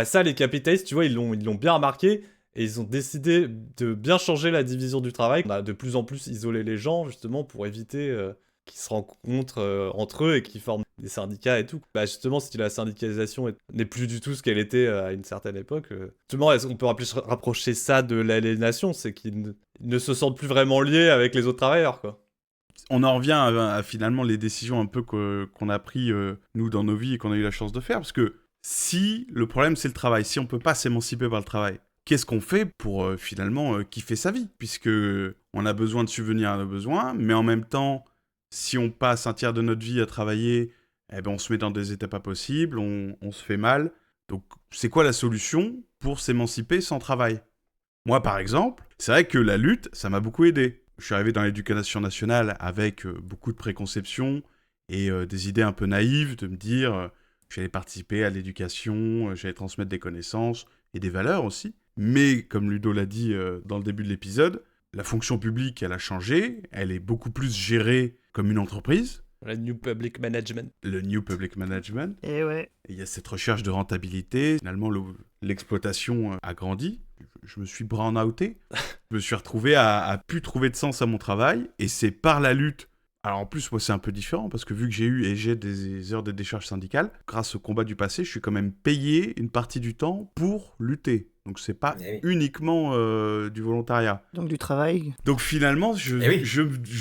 Ça, les capitalistes, tu vois, ils l'ont bien remarqué. Et ils ont décidé de bien changer la division du travail. On a de plus en plus isolé les gens, justement, pour éviter qu'ils se rencontrent entre eux et qu'ils forment des syndicats et tout. Justement, si la syndicalisation n'est plus du tout ce qu'elle était à une certaine époque, justement, on peut rapprocher ça de l'aliénation, c'est qu'ils ne se sentent plus vraiment liés avec les autres travailleurs, quoi. on en revient à finalement les décisions un peu qu'on a pris, nous, dans nos vies et qu'on a eu la chance de faire. Parce que si le problème, c'est le travail, si on ne peut pas s'émanciper par le travail, qu'est-ce qu'on fait pour finalement kiffer sa vie ? Puisque on a besoin de subvenir à nos besoins, mais en même temps, si on passe un tiers de notre vie à travailler, eh ben on se met dans des états pas possibles, on se fait mal. Donc, c'est quoi la solution pour s'émanciper sans travail ? Moi, par exemple, c'est vrai que la lutte, ça m'a beaucoup aidé. Je suis arrivé dans l'éducation nationale avec beaucoup de préconceptions et des idées un peu naïves de me dire que j'allais participer à l'éducation, j'allais transmettre des connaissances et des valeurs aussi. Mais, comme Ludo l'a dit dans le début de l'épisode, la fonction publique, elle a changé, elle est beaucoup plus gérée comme une entreprise. Le New Public Management. Le New Public Management. Et ouais. Il y a cette recherche de rentabilité. Finalement, l'exploitation a grandi. Je me suis brown-outé. Je me suis retrouvé à plus trouver de sens à mon travail. Et c'est par la lutte. Alors en plus, moi, c'est un peu différent parce que vu que j'ai des heures de décharge syndicale, grâce au combat du passé, je suis quand même payé une partie du temps pour lutter. Donc c'est pas uniquement du volontariat. Donc du travail. Donc finalement, je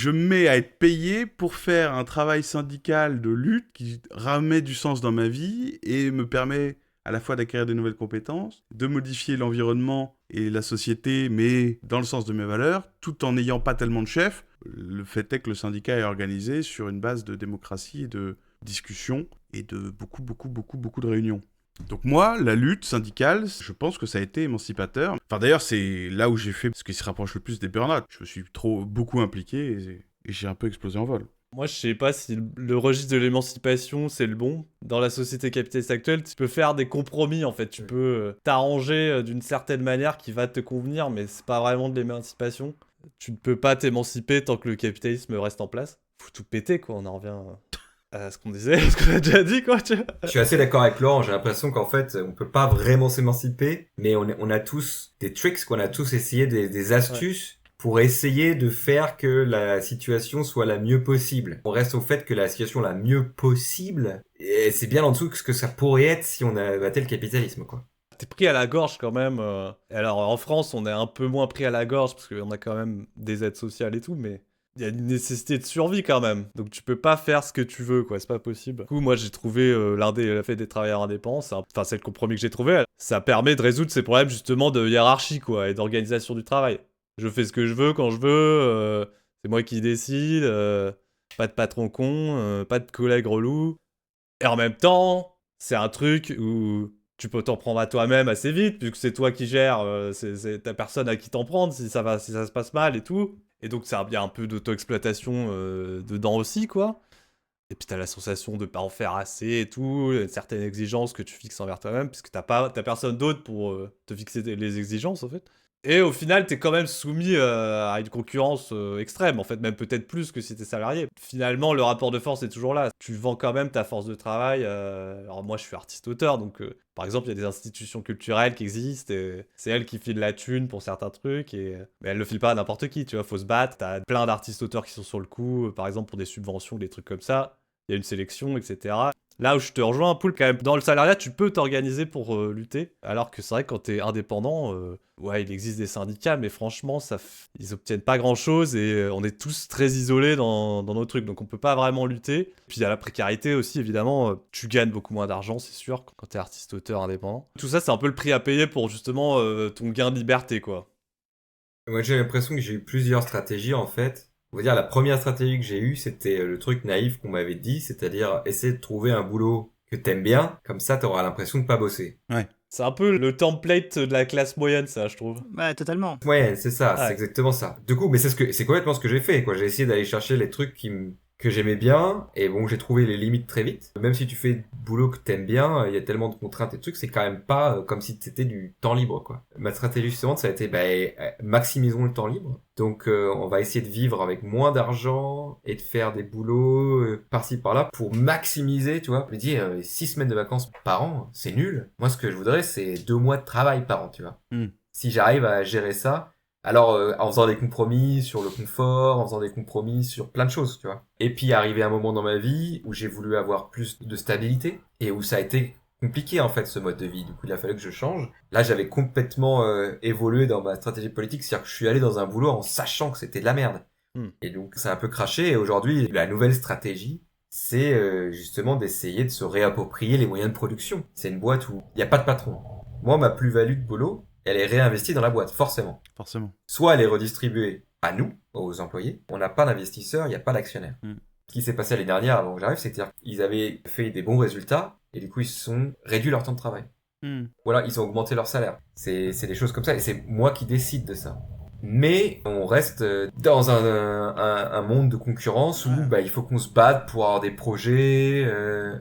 me mets à être payé pour faire un travail syndical de lutte qui remet du sens dans ma vie et me permet à la fois d'acquérir de nouvelles compétences, de modifier l'environnement et la société, mais dans le sens de mes valeurs, tout en n'ayant pas tellement de chefs. Le fait est que le syndicat est organisé sur une base de démocratie et de discussion et de beaucoup de réunions. Donc moi, la lutte syndicale, je pense que ça a été émancipateur. Enfin d'ailleurs, c'est là où j'ai fait ce qui se rapproche le plus des burn-out. Je me suis beaucoup impliqué et j'ai un peu explosé en vol. Moi, je sais pas si le registre de l'émancipation, c'est le bon. Dans la société capitaliste actuelle, tu peux faire des compromis, en fait. Tu peux t'arranger d'une certaine manière qui va te convenir, mais c'est pas vraiment de l'émancipation. Tu ne peux pas t'émanciper tant que le capitalisme reste en place. Faut tout péter, quoi. On en revient à ce qu'on disait, ce qu'on a déjà dit, quoi. Tu vois. Je suis assez d'accord avec Laurent. J'ai l'impression qu'en fait, on peut pas vraiment s'émanciper, mais on a tous des tricks, qu'on a tous essayé des astuces. Ouais. Pour essayer de faire que la situation soit la mieux possible. On reste au fait que la situation la mieux possible, et c'est bien en dessous que ce que ça pourrait être si on abattait le capitalisme, quoi. T'es pris à la gorge quand même. Alors en France, on est un peu moins pris à la gorge parce qu'on a quand même des aides sociales et tout, mais il y a une nécessité de survie quand même. Donc tu peux pas faire ce que tu veux, quoi. C'est pas possible. Du coup, moi j'ai trouvé le fait des travailleurs indépendants, c'est le compromis que j'ai trouvé. Ça permet de résoudre ces problèmes justement de hiérarchie, quoi, et d'organisation du travail. Je fais ce que je veux quand je veux, c'est moi qui décide, pas de patron con, pas de collègue relou. Et en même temps, c'est un truc où tu peux t'en prendre à toi-même assez vite, puisque c'est toi qui gères, c'est ta personne à qui t'en prendre si ça se passe mal et tout. Et donc il y a un peu d'auto-exploitation dedans aussi, quoi. Et puis t'as la sensation de pas en faire assez et tout, une certaine exigence que tu fixes envers toi-même, puisque t'as personne d'autre pour te fixer les exigences, en fait. Et au final, t'es quand même soumis à une concurrence extrême, en fait, même peut-être plus que si t'es salarié. Finalement, le rapport de force est toujours là. Tu vends quand même ta force de travail. Alors moi, je suis artiste-auteur, donc par exemple, il y a des institutions culturelles qui existent, et c'est elles qui filent la thune pour certains trucs, mais elles le filent pas à n'importe qui, tu vois, faut se battre. T'as plein d'artistes-auteurs qui sont sur le coup, par exemple, pour des subventions, des trucs comme ça. Il y a une sélection, etc. Là où je te rejoins un peu, quand même, dans le salariat, tu peux t'organiser pour lutter. Alors que c'est vrai que quand t'es indépendant, ouais, il existe des syndicats, mais franchement, ils obtiennent pas grand-chose et on est tous très isolés dans nos trucs. Donc on peut pas vraiment lutter. Puis il y a la précarité aussi, évidemment. Tu gagnes beaucoup moins d'argent, c'est sûr, quand t'es artiste-auteur indépendant. Tout ça, c'est un peu le prix à payer pour justement ton gain de liberté, quoi. Moi, j'ai l'impression que j'ai eu plusieurs stratégies, en fait. On va dire, la première stratégie que j'ai eue, c'était le truc naïf qu'on m'avait dit, c'est-à-dire essayer de trouver un boulot que t'aimes bien, comme ça t'auras l'impression de pas bosser. Ouais. C'est un peu le template de la classe moyenne, ça, je trouve. Ouais, totalement. Ouais, c'est ça, c'est exactement ça. Du coup, mais c'est complètement ce que j'ai fait, quoi. J'ai essayé d'aller chercher les trucs que j'aimais bien, et bon, j'ai trouvé les limites très vite. Même si tu fais du boulot que t'aimes bien, il y a tellement de contraintes et de trucs, c'est quand même pas comme si c'était du temps libre, quoi. Ma stratégie suivante, ça a été, maximisons le temps libre. Donc, on va essayer de vivre avec moins d'argent et de faire des boulots par-ci par-là pour maximiser, tu vois. Je me dis, 6 semaines de vacances par an, c'est nul. Moi, ce que je voudrais, c'est 2 mois de travail par an, tu vois. Si j'arrive à gérer ça, alors, en faisant des compromis sur le confort, en faisant des compromis sur plein de choses, tu vois. Et puis, arrivé un moment dans ma vie où j'ai voulu avoir plus de stabilité et où ça a été compliqué, en fait, ce mode de vie. Du coup, il a fallu que je change. Là, j'avais complètement évolué dans ma stratégie politique, c'est-à-dire que je suis allé dans un boulot en sachant que c'était de la merde. Et donc, c'est un peu craché. Et aujourd'hui, la nouvelle stratégie, c'est justement d'essayer de se réapproprier les moyens de production. C'est une boîte où il n'y a pas de patron. Moi, ma plus-value de boulot, elle est réinvestie dans la boîte, forcément. Soit elle est redistribuée à nous, aux employés. On n'a pas d'investisseurs, il n'y a pas d'actionnaire. Ce qui s'est passé l'année dernière, avant que j'arrive, c'est qu'ils avaient fait des bons résultats et du coup, ils se sont réduits leur temps de travail. Voilà, ils ont augmenté leur salaire. C'est des choses comme ça et c'est moi qui décide de ça. Mais on reste dans un monde de concurrence où il faut qu'on se batte pour avoir des projets.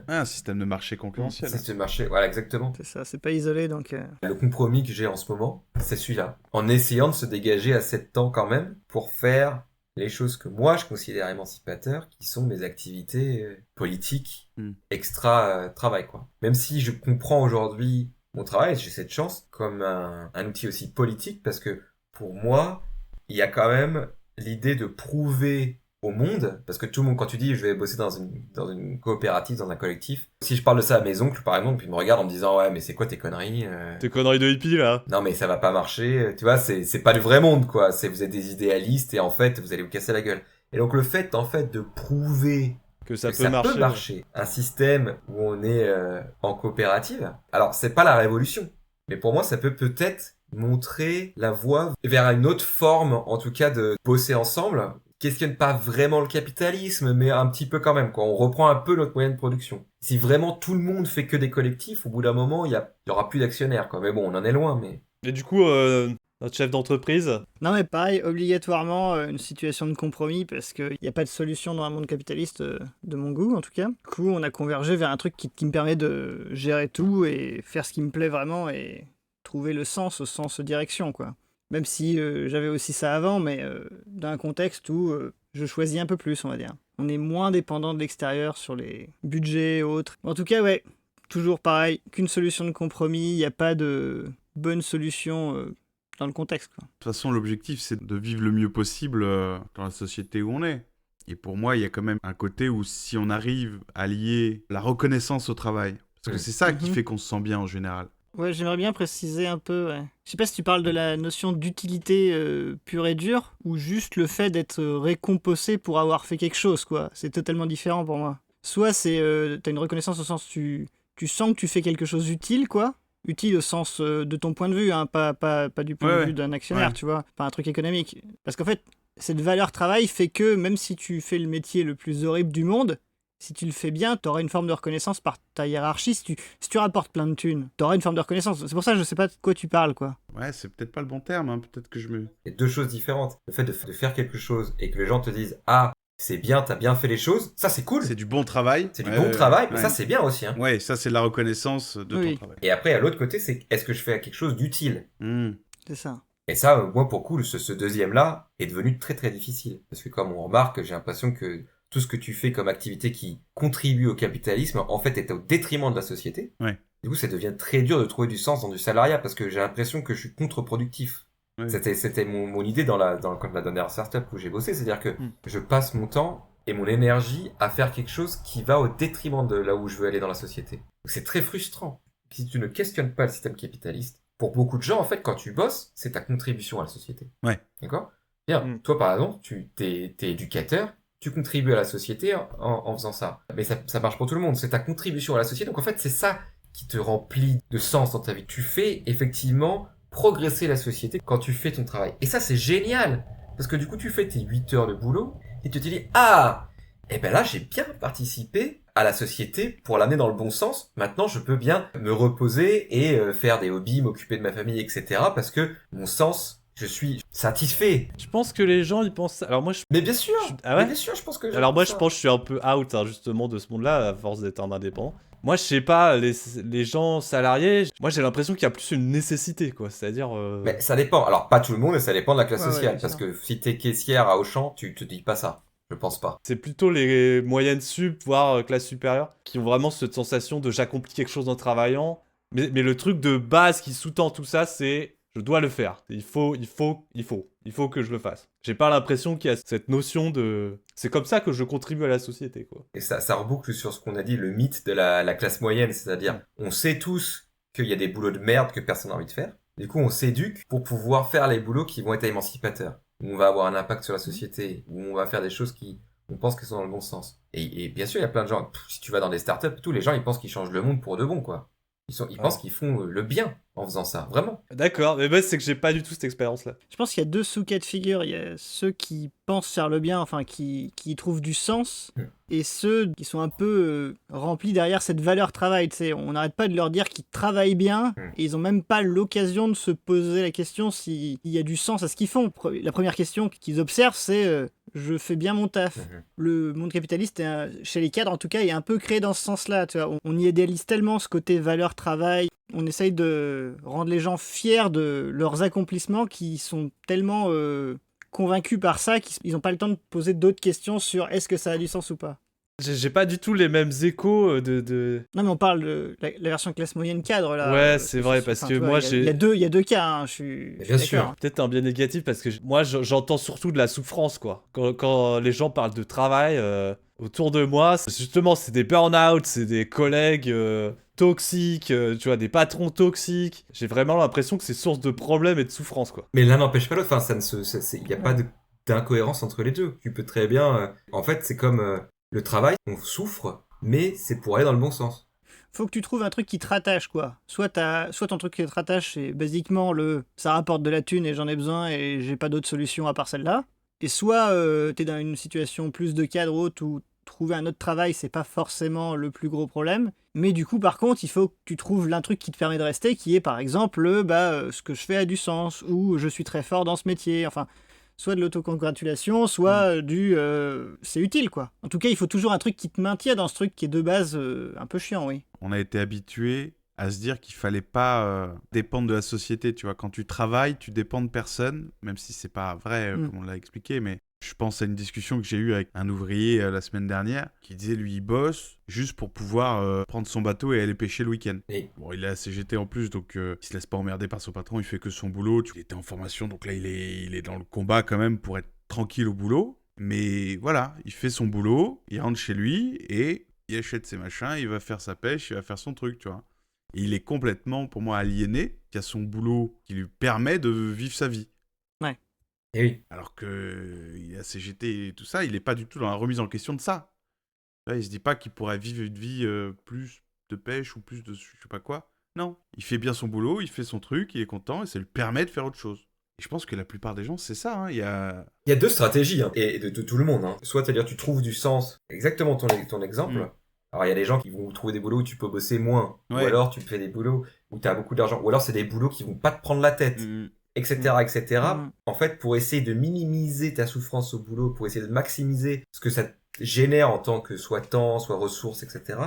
Un système de marché concurrentiel. Un système de marché, voilà, exactement. C'est ça, c'est pas isolé donc. Le compromis que j'ai en ce moment, c'est celui-là. En essayant de se dégager assez de temps quand même pour faire les choses que moi je considère émancipateurs, qui sont mes activités politiques extra travail, quoi. Même si je comprends aujourd'hui mon travail, j'ai cette chance, comme un outil aussi politique, parce que pour moi, il y a quand même l'idée de prouver au monde, parce que tout le monde, quand tu dis je vais bosser dans une coopérative, dans un collectif, si je parle de ça à mes oncles par exemple, puis ils me regardent en me disant ouais mais c'est quoi tes conneries Tes conneries de hippie là. Non mais ça va pas marcher, tu vois, c'est pas le vrai monde quoi, vous êtes des idéalistes et en fait vous allez vous casser la gueule. Et donc le fait en fait de prouver que ça peut marcher. Un système où on est en coopérative, alors c'est pas la révolution, mais pour moi ça peut peut-être montrer la voie vers une autre forme, en tout cas de bosser ensemble, questionne pas vraiment le capitalisme, mais un petit peu quand même, quoi. On reprend un peu notre moyen de production. Si vraiment tout le monde fait que des collectifs, au bout d'un moment, il y aura plus d'actionnaires, quoi. Mais bon, on en est loin, mais... Et du coup, notre chef d'entreprise... Non mais pareil, obligatoirement une situation de compromis, parce qu'il n'y a pas de solution dans un monde capitaliste, de mon goût en tout cas. Du coup, on a convergé vers un truc qui me permet de gérer tout et faire ce qui me plaît vraiment et trouver le sens direction, quoi. Même si j'avais aussi ça avant, mais dans un contexte où je choisis un peu plus, on va dire. On est moins dépendant de l'extérieur sur les budgets et autres. En tout cas, ouais, toujours pareil, qu'une solution de compromis, il n'y a pas de bonne solution dans le contexte, quoi. De toute façon, l'objectif, c'est de vivre le mieux possible dans la société où on est. Et pour moi, il y a quand même un côté où si on arrive à lier la reconnaissance au travail, parce que c'est ça qui fait qu'on se sent bien en général. Ouais, j'aimerais bien préciser un peu. Ouais. Je sais pas si tu parles de la notion d'utilité pure et dure, ou juste le fait d'être récompensé pour avoir fait quelque chose, quoi. C'est totalement différent pour moi. Soit c'est t'as une reconnaissance au sens tu sens que tu fais quelque chose d'utile, quoi. Utile au sens de ton point de vue, hein, pas du point de vue d'un actionnaire, tu vois. Pas un truc économique. Parce qu'en fait, cette valeur travail fait que même si tu fais le métier le plus horrible du monde, si tu le fais bien, tu auras une forme de reconnaissance par ta hiérarchie. Si tu rapportes plein de thunes, tu auras une forme de reconnaissance. C'est pour ça que je sais pas de quoi tu parles, quoi. Ouais, c'est peut-être pas le bon terme, hein. Peut-être que je me... Il y a deux choses différentes. Le fait de faire quelque chose et que les gens te disent « Ah, c'est bien, t'as bien fait les choses », ça c'est cool. C'est du bon travail. C'est du bon travail, mais ça c'est bien aussi. Hein. Ouais, ça c'est de la reconnaissance de ton travail. Et après, à l'autre côté, c'est est-ce que je fais quelque chose d'utile C'est ça. Et ça, moi pour le coup, ce deuxième-là est devenu très très difficile. Parce que comme on remarque, j'ai l'impression que tout ce que tu fais comme activité qui contribue au capitalisme, en fait, est au détriment de la société. Ouais. Du coup, ça devient très dur de trouver du sens dans du salariat parce que j'ai l'impression que je suis contre-productif. Ouais. C'était mon idée dans la dernière startup où j'ai bossé, c'est-à-dire que je passe mon temps et mon énergie à faire quelque chose qui va au détriment de là où je veux aller dans la société. Donc, c'est très frustrant. Si tu ne questionnes pas le système capitaliste, pour beaucoup de gens, en fait, quand tu bosses, c'est ta contribution à la société. Ouais. D'accord ? Bien. Toi, par exemple, t'es éducateur, tu contribues à la société en faisant ça. Mais ça marche pour tout le monde. C'est ta contribution à la société. Donc en fait, c'est ça qui te remplit de sens dans ta vie. Tu fais effectivement progresser la société quand tu fais ton travail. Et ça, c'est génial. Parce que du coup, tu fais tes 8 heures de boulot et tu te dis « Ah, eh ben là, j'ai bien participé à la société pour l'amener dans le bon sens. Maintenant, je peux bien me reposer et faire des hobbies, m'occuper de ma famille, etc. Parce que mon sens... Je suis satisfait. Je pense que les gens ils pensent. Alors moi Mais bien sûr. Ah ouais. Mais bien sûr, je pense que. Alors moi je pense que je suis un peu out justement de ce monde-là à force d'être un indépendant. Moi je sais pas les gens salariés. Moi j'ai l'impression qu'il y a plus une nécessité quoi. C'est-à-dire. Mais ça dépend. Alors pas tout le monde et ça dépend de la classe sociale parce que si t'es caissière à Auchan, tu te dis pas ça. Je pense pas. C'est plutôt les moyennes sup voire classe supérieure qui ont vraiment cette sensation de j'accomplis quelque chose en travaillant. Mais le truc de base qui sous-tend tout ça c'est je dois le faire. Il faut que je le fasse. J'ai pas l'impression qu'il y a cette notion de... C'est comme ça que je contribue à la société, quoi. Et ça reboucle sur ce qu'on a dit, le mythe de la classe moyenne. C'est-à-dire, on sait tous qu'il y a des boulots de merde que personne n'a envie de faire. Du coup, on s'éduque pour pouvoir faire les boulots qui vont être émancipateurs. où on va avoir un impact sur la société, où on va faire des choses qui, on pense qu'elles sont dans le bon sens. Et bien sûr, il y a plein de gens, si tu vas dans des startups, tous les gens, ils pensent qu'ils changent le monde pour de bon, quoi. Ils pensent qu'ils font le bien en faisant ça, vraiment. D'accord, mais moi, c'est que j'ai pas du tout cette expérience-là. Je pense qu'il y a deux sous-cas de figure. Il y a ceux qui pensent faire le bien, enfin qui y trouvent du sens, et ceux qui sont un peu remplis derrière cette valeur travail. Tu sais, on n'arrête pas de leur dire qu'ils travaillent bien, et ils ont même pas l'occasion de se poser la question s'il y a du sens à ce qu'ils font. La première question qu'ils observent, c'est je fais bien mon taf. Le monde capitaliste, chez les cadres en tout cas, est un peu créé dans ce sens-là. Tu vois, on y idéalise tellement ce côté valeur travail. On essaye de rendre les gens fiers de leurs accomplissements qui sont tellement convaincus par ça qu'ils n'ont pas le temps de poser d'autres questions sur est-ce que ça a du sens ou pas. J'ai pas du tout les mêmes échos de... Non, mais on parle de la version classe moyenne cadre, là. Ouais, c'est vrai, parce que moi, Il y a deux cas, hein, je suis Bien sûr. d'accord. Peut-être un biais négatif, parce que moi, j'entends surtout de la souffrance, quoi. Quand les gens parlent de travail autour de moi, justement, c'est des burn-out, c'est des collègues toxiques, tu vois, des patrons toxiques. J'ai vraiment l'impression que c'est source de problèmes et de souffrance, quoi. Mais l'un n'empêche pas l'autre, enfin, il n'y a pas d'incohérence entre les deux. Tu peux très bien, en fait, c'est comme le travail, on souffre, mais c'est pour aller dans le bon sens. Faut que tu trouves un truc qui te rattache, quoi. Soit ton truc qui te rattache, c'est basiquement ça rapporte de la thune et j'en ai besoin et j'ai pas d'autre solution à part celle-là. Et soit t'es dans une situation plus de cadre haute où trouver un autre travail, c'est pas forcément le plus gros problème. Mais du coup, par contre, il faut que tu trouves un truc qui te permet de rester, qui est par exemple, ce que je fais a du sens, ou je suis très fort dans ce métier, enfin... Soit de l'autocongratulation, soit c'est utile, quoi. En tout cas, il faut toujours un truc qui te maintient dans ce truc qui est de base un peu chiant, oui. On a été habitué à se dire qu'il fallait pas dépendre de la société, tu vois. Quand tu travailles, tu dépends de personne, même si c'est pas vrai, comme on l'a expliqué, mais je pense à une discussion que j'ai eue avec un ouvrier la semaine dernière, qui disait, lui, il bosse juste pour pouvoir prendre son bateau et aller pêcher le week-end. Et... Bon, il est à CGT en plus, donc il se laisse pas emmerder par son patron, il fait que son boulot. Il était en formation, donc là, il est dans le combat quand même pour être tranquille au boulot. Mais voilà, il fait son boulot, il rentre chez lui et il achète ses machins, il va faire sa pêche, il va faire son truc, tu vois. Et il est complètement, pour moi, aliéné, qui a son boulot qui lui permet de vivre sa vie. Ouais. Et oui. Alors qu'il est à CGT et tout ça, il n'est pas du tout dans la remise en question de ça. Là, il se dit pas qu'il pourrait vivre une vie plus de pêche ou plus de je sais pas quoi. Non, il fait bien son boulot, il fait son truc, il est content et ça lui permet de faire autre chose. Et je pense que la plupart des gens, c'est ça. Hein. Il y a deux stratégies, hein, et de tout le monde. Hein. Soit, c'est-à-dire, tu trouves du sens, exactement ton exemple. Alors, il y a des gens qui vont trouver des boulots où tu peux bosser moins. Ouais. Ou alors, tu fais des boulots où tu as beaucoup d'argent. Ou alors, c'est des boulots qui vont pas te prendre la tête. Etc. En fait, pour essayer de minimiser ta souffrance au boulot, pour essayer de maximiser ce que ça génère en tant que soit temps, soit ressources, etc.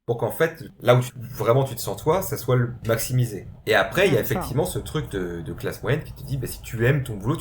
Pour qu'en fait, là où vraiment tu te sens toi, ça soit le maximisé. Et après, il y a effectivement ce truc de classe moyenne qui te dit, bah, si tu aimes ton boulot,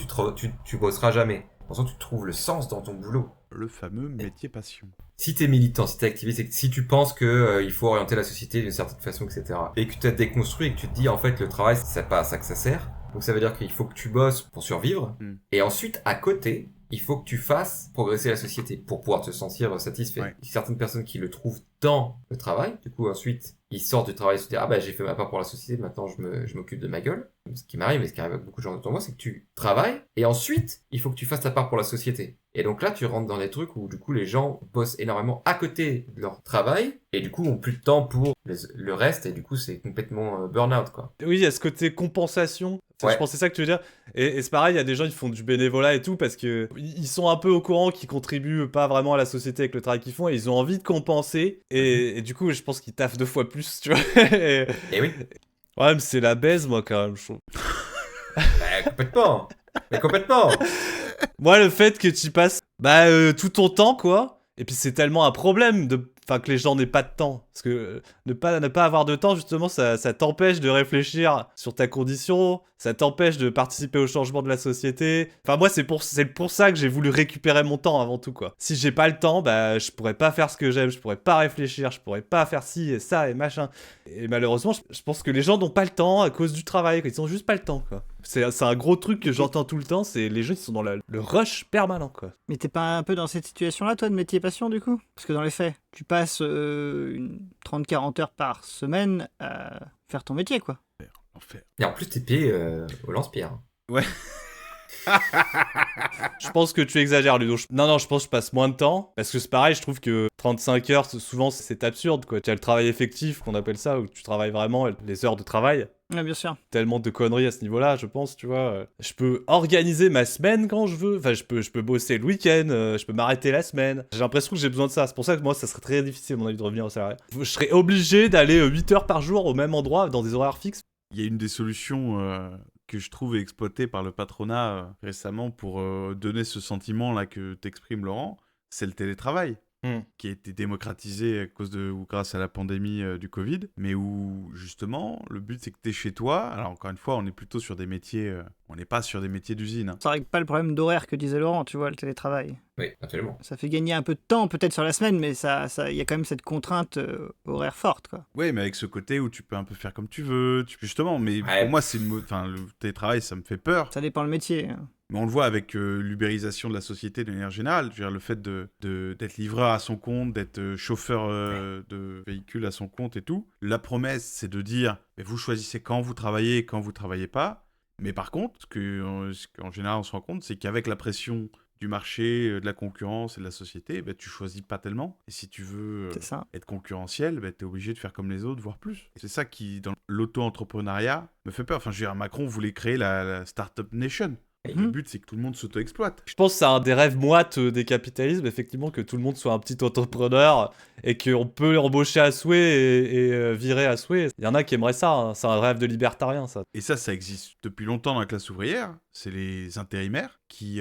tu bosseras jamais. De toute façon, tu trouves le sens dans ton boulot. Le fameux métier passion. Si t'es militant, si t'es activiste, si tu penses que il faut orienter la société d'une certaine façon, etc. Et que tu as déconstruit et que tu te dis, en fait, le travail, c'est pas à ça que ça sert. Donc ça veut dire qu'il faut que tu bosses pour survivre. Et ensuite, à côté, il faut que tu fasses progresser la société pour pouvoir te sentir satisfait. Ouais. Il y a certaines personnes qui le trouvent dans le travail. Du coup, ensuite, ils sortent du travail et se disent, ah bah j'ai fait ma part pour la société, maintenant je m'occupe de ma gueule. Ce qui m'arrive et ce qui arrive avec beaucoup de gens autour de moi, c'est que tu travailles et ensuite, il faut que tu fasses ta part pour la société. Et donc là, tu rentres dans des trucs où du coup, les gens bossent énormément à côté de leur travail et du coup, ont plus de temps pour le reste et du coup, c'est complètement burn-out, quoi. Oui, il y a ce côté compensation. Ouais. Je pense que c'est ça que tu veux dire. Et c'est pareil, il y a des gens qui font du bénévolat et tout parce que ils sont un peu au courant qu'ils contribuent pas vraiment à la société avec le travail qu'ils font et ils ont envie de compenser. Et du coup, je pense qu'ils taffent 2 fois plus, tu vois. Et oui. Ouais, mais c'est la baise, moi, quand même, je trouve. Complètement. Mais complètement. Moi, le fait que tu passes tout ton temps, quoi. Et puis, c'est tellement un problème que les gens n'aient pas de temps. Parce que ne pas avoir de temps, justement, ça t'empêche de réfléchir sur ta condition, ça t'empêche de participer au changement de la société. Enfin, moi, c'est pour ça que j'ai voulu récupérer mon temps avant tout, quoi. Si j'ai pas le temps, je pourrais pas faire ce que j'aime, je pourrais pas réfléchir, je pourrais pas faire ci et ça et machin. Et malheureusement, je pense que les gens n'ont pas le temps à cause du travail, quoi. Ils ont juste pas le temps, quoi. C'est un gros truc que j'entends tout le temps, c'est les gens qui sont dans le rush permanent, quoi. Mais t'es pas un peu dans cette situation-là, toi, de métier passion, du coup ? Parce que dans les faits, tu passes 30-40 heures par semaine à faire ton métier, quoi. Et en plus, t'es payé au lance-pierre. Ouais. Je pense que tu exagères, Ludo. Non, je pense que je passe moins de temps. Parce que c'est pareil, je trouve que 35 heures, souvent, c'est absurde, quoi. Tu as le travail effectif, qu'on appelle ça, où tu travailles vraiment les heures de travail. Ouais, bien sûr. Tellement de conneries à ce niveau-là, je pense, tu vois. Je peux organiser ma semaine quand je veux. Enfin, je peux bosser le week-end, je peux m'arrêter la semaine. J'ai l'impression que j'ai besoin de ça. C'est pour ça que moi, ça serait très difficile, à mon avis, de revenir au salarié. Je serais obligé d'aller 8 heures par jour au même endroit, dans des horaires fixes. Il y a une des solutions que je trouve exploitée par le patronat récemment pour donner ce sentiment-là que t'exprimes, Laurent, c'est le télétravail. Qui a été démocratisé à cause de ou grâce à la pandémie du Covid, mais où justement le but c'est que tu es chez toi. Alors encore une fois, on est plutôt sur des métiers, on n'est pas sur des métiers d'usine. Hein. Ça règle pas le problème d'horaire que disait Laurent, tu vois, le télétravail. Oui, absolument. Ça fait gagner un peu de temps peut-être sur la semaine, mais il y a quand même cette contrainte horaire forte, quoi. Oui, mais avec ce côté où tu peux un peu faire comme tu veux, justement. Mais Ouais. pour moi, le télétravail, ça me fait peur. Ça dépend le métier. Mais on le voit avec l'ubérisation de la société de manière générale. Je veux dire, le fait d'être livreur à son compte, d'être chauffeur de véhicule à son compte et tout. La promesse, c'est de dire, mais vous choisissez quand vous travaillez et quand vous travaillez pas. Mais par contre, ce qu'en général on se rend compte, c'est qu'avec la pression du marché, de la concurrence et de la société, tu choisis pas tellement. Et si tu veux être concurrentiel, tu es obligé de faire comme les autres, voire plus. Et c'est ça qui, dans l'auto-entrepreneuriat, me fait peur. Enfin, je veux dire, Macron voulait créer la Startup Nation. Et le but, c'est que tout le monde s'auto-exploite. Je pense que c'est un des rêves moites des capitalismes, effectivement, que tout le monde soit un petit entrepreneur et qu'on peut embaucher à souhait et virer à souhait. Il y en a qui aimeraient ça, hein. C'est un rêve de libertarien, ça. Et ça existe depuis longtemps dans la classe ouvrière. C'est les intérimaires qui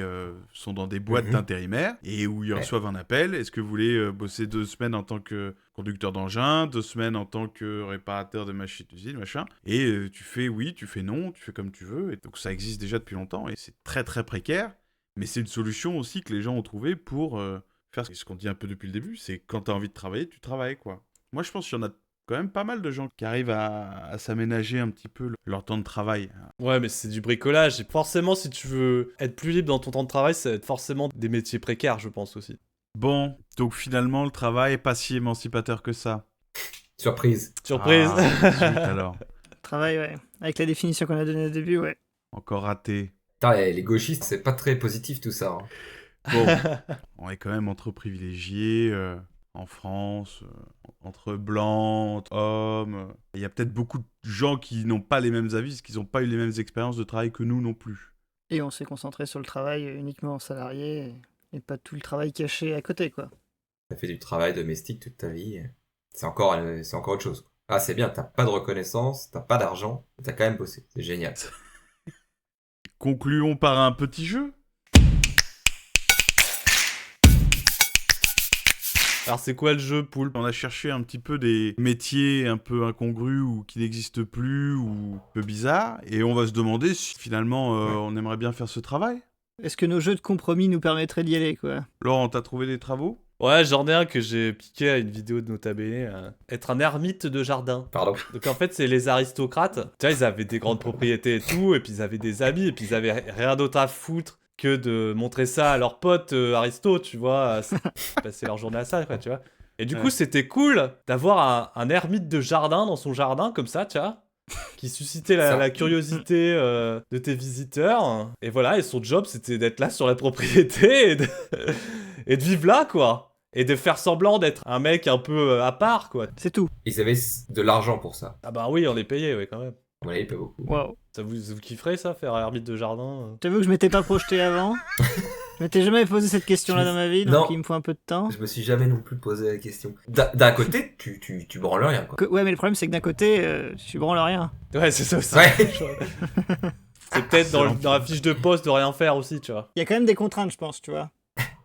sont dans des boîtes d'intérimaires et où ils reçoivent un appel. Est-ce que vous voulez bosser 2 semaines en tant que conducteur d'engin, 2 semaines en tant que réparateur de machines d'usine, machin. Et tu fais oui, tu fais non, tu fais comme tu veux. Et donc ça existe déjà depuis longtemps et c'est très très précaire. Mais c'est une solution aussi que les gens ont trouvé pour faire ce qu'on dit un peu depuis le début. C'est quand tu as envie de travailler, tu travailles, quoi. Moi, je pense qu'il y en a quand même pas mal de gens qui arrivent à s'aménager un petit peu leur temps de travail. Ouais, mais c'est du bricolage. Et forcément, si tu veux être plus libre dans ton temps de travail, ça va être forcément des métiers précaires, je pense aussi. Bon, donc finalement, le travail est pas si émancipateur que ça. Surprise. Surprise. Zut, alors. Travail, ouais. Avec la définition qu'on a donnée au début, ouais. Encore raté. Putain, les gauchistes, c'est pas très positif tout ça. Hein. Bon, on est quand même entre privilégiés en France, entre blancs, entre hommes. Il y a peut-être beaucoup de gens qui n'ont pas les mêmes avis, parce qu'ils n'ont pas eu les mêmes expériences de travail que nous non plus. Et on s'est concentré sur le travail uniquement en salarié et pas tout le travail caché à côté, quoi. T'as fait du travail domestique toute ta vie. C'est encore autre chose. Ah, c'est bien, t'as pas de reconnaissance, t'as pas d'argent, mais t'as quand même bossé. C'est génial. Concluons par un petit jeu. Alors c'est quoi le jeu, Poulpe ? On a cherché un petit peu des métiers un peu incongrus ou qui n'existent plus ou un peu bizarres. Et on va se demander si finalement on aimerait bien faire ce travail. Est-ce que nos jeux de compromis nous permettraient d'y aller, quoi ? Laurent, t'as trouvé des travaux ? Ouais, j'en ai un que j'ai piqué à une vidéo de Nota Bene. Être un ermite de jardin. Pardon. Donc en fait, c'est les aristocrates. Tu vois, ils avaient des grandes propriétés et tout, et puis ils avaient des amis, et puis ils avaient rien d'autre à foutre que de montrer ça à leurs potes aristos, tu vois. Passer leur journée à ça, quoi, tu vois. Et du coup, c'était cool d'avoir un ermite de jardin dans son jardin, comme ça, tu vois. Qui suscitait la curiosité de tes visiteurs. Et voilà, et son job, c'était d'être là sur la propriété et de vivre là, quoi. Et de faire semblant d'être un mec un peu à part, quoi. C'est tout. Ils avaient de l'argent pour ça. Ah bah oui, on les payait, ouais, quand même. Ouais, pas beaucoup. Waouh. Ça vous kifferez, ça, faire ermite de jardin T'as vu que je m'étais pas projeté avant ? Je m'étais jamais posé cette question-là dans ma vie, donc il me faut un peu de temps. Je me suis jamais non plus posé la question. D'un côté, tu branles rien, quoi. Ouais, mais le problème, c'est que d'un côté, tu branles rien. Ouais, c'est ça aussi. Ouais. C'est peut-être dans la fiche de poste de rien faire aussi, tu vois. Il y a quand même des contraintes, je pense, tu vois.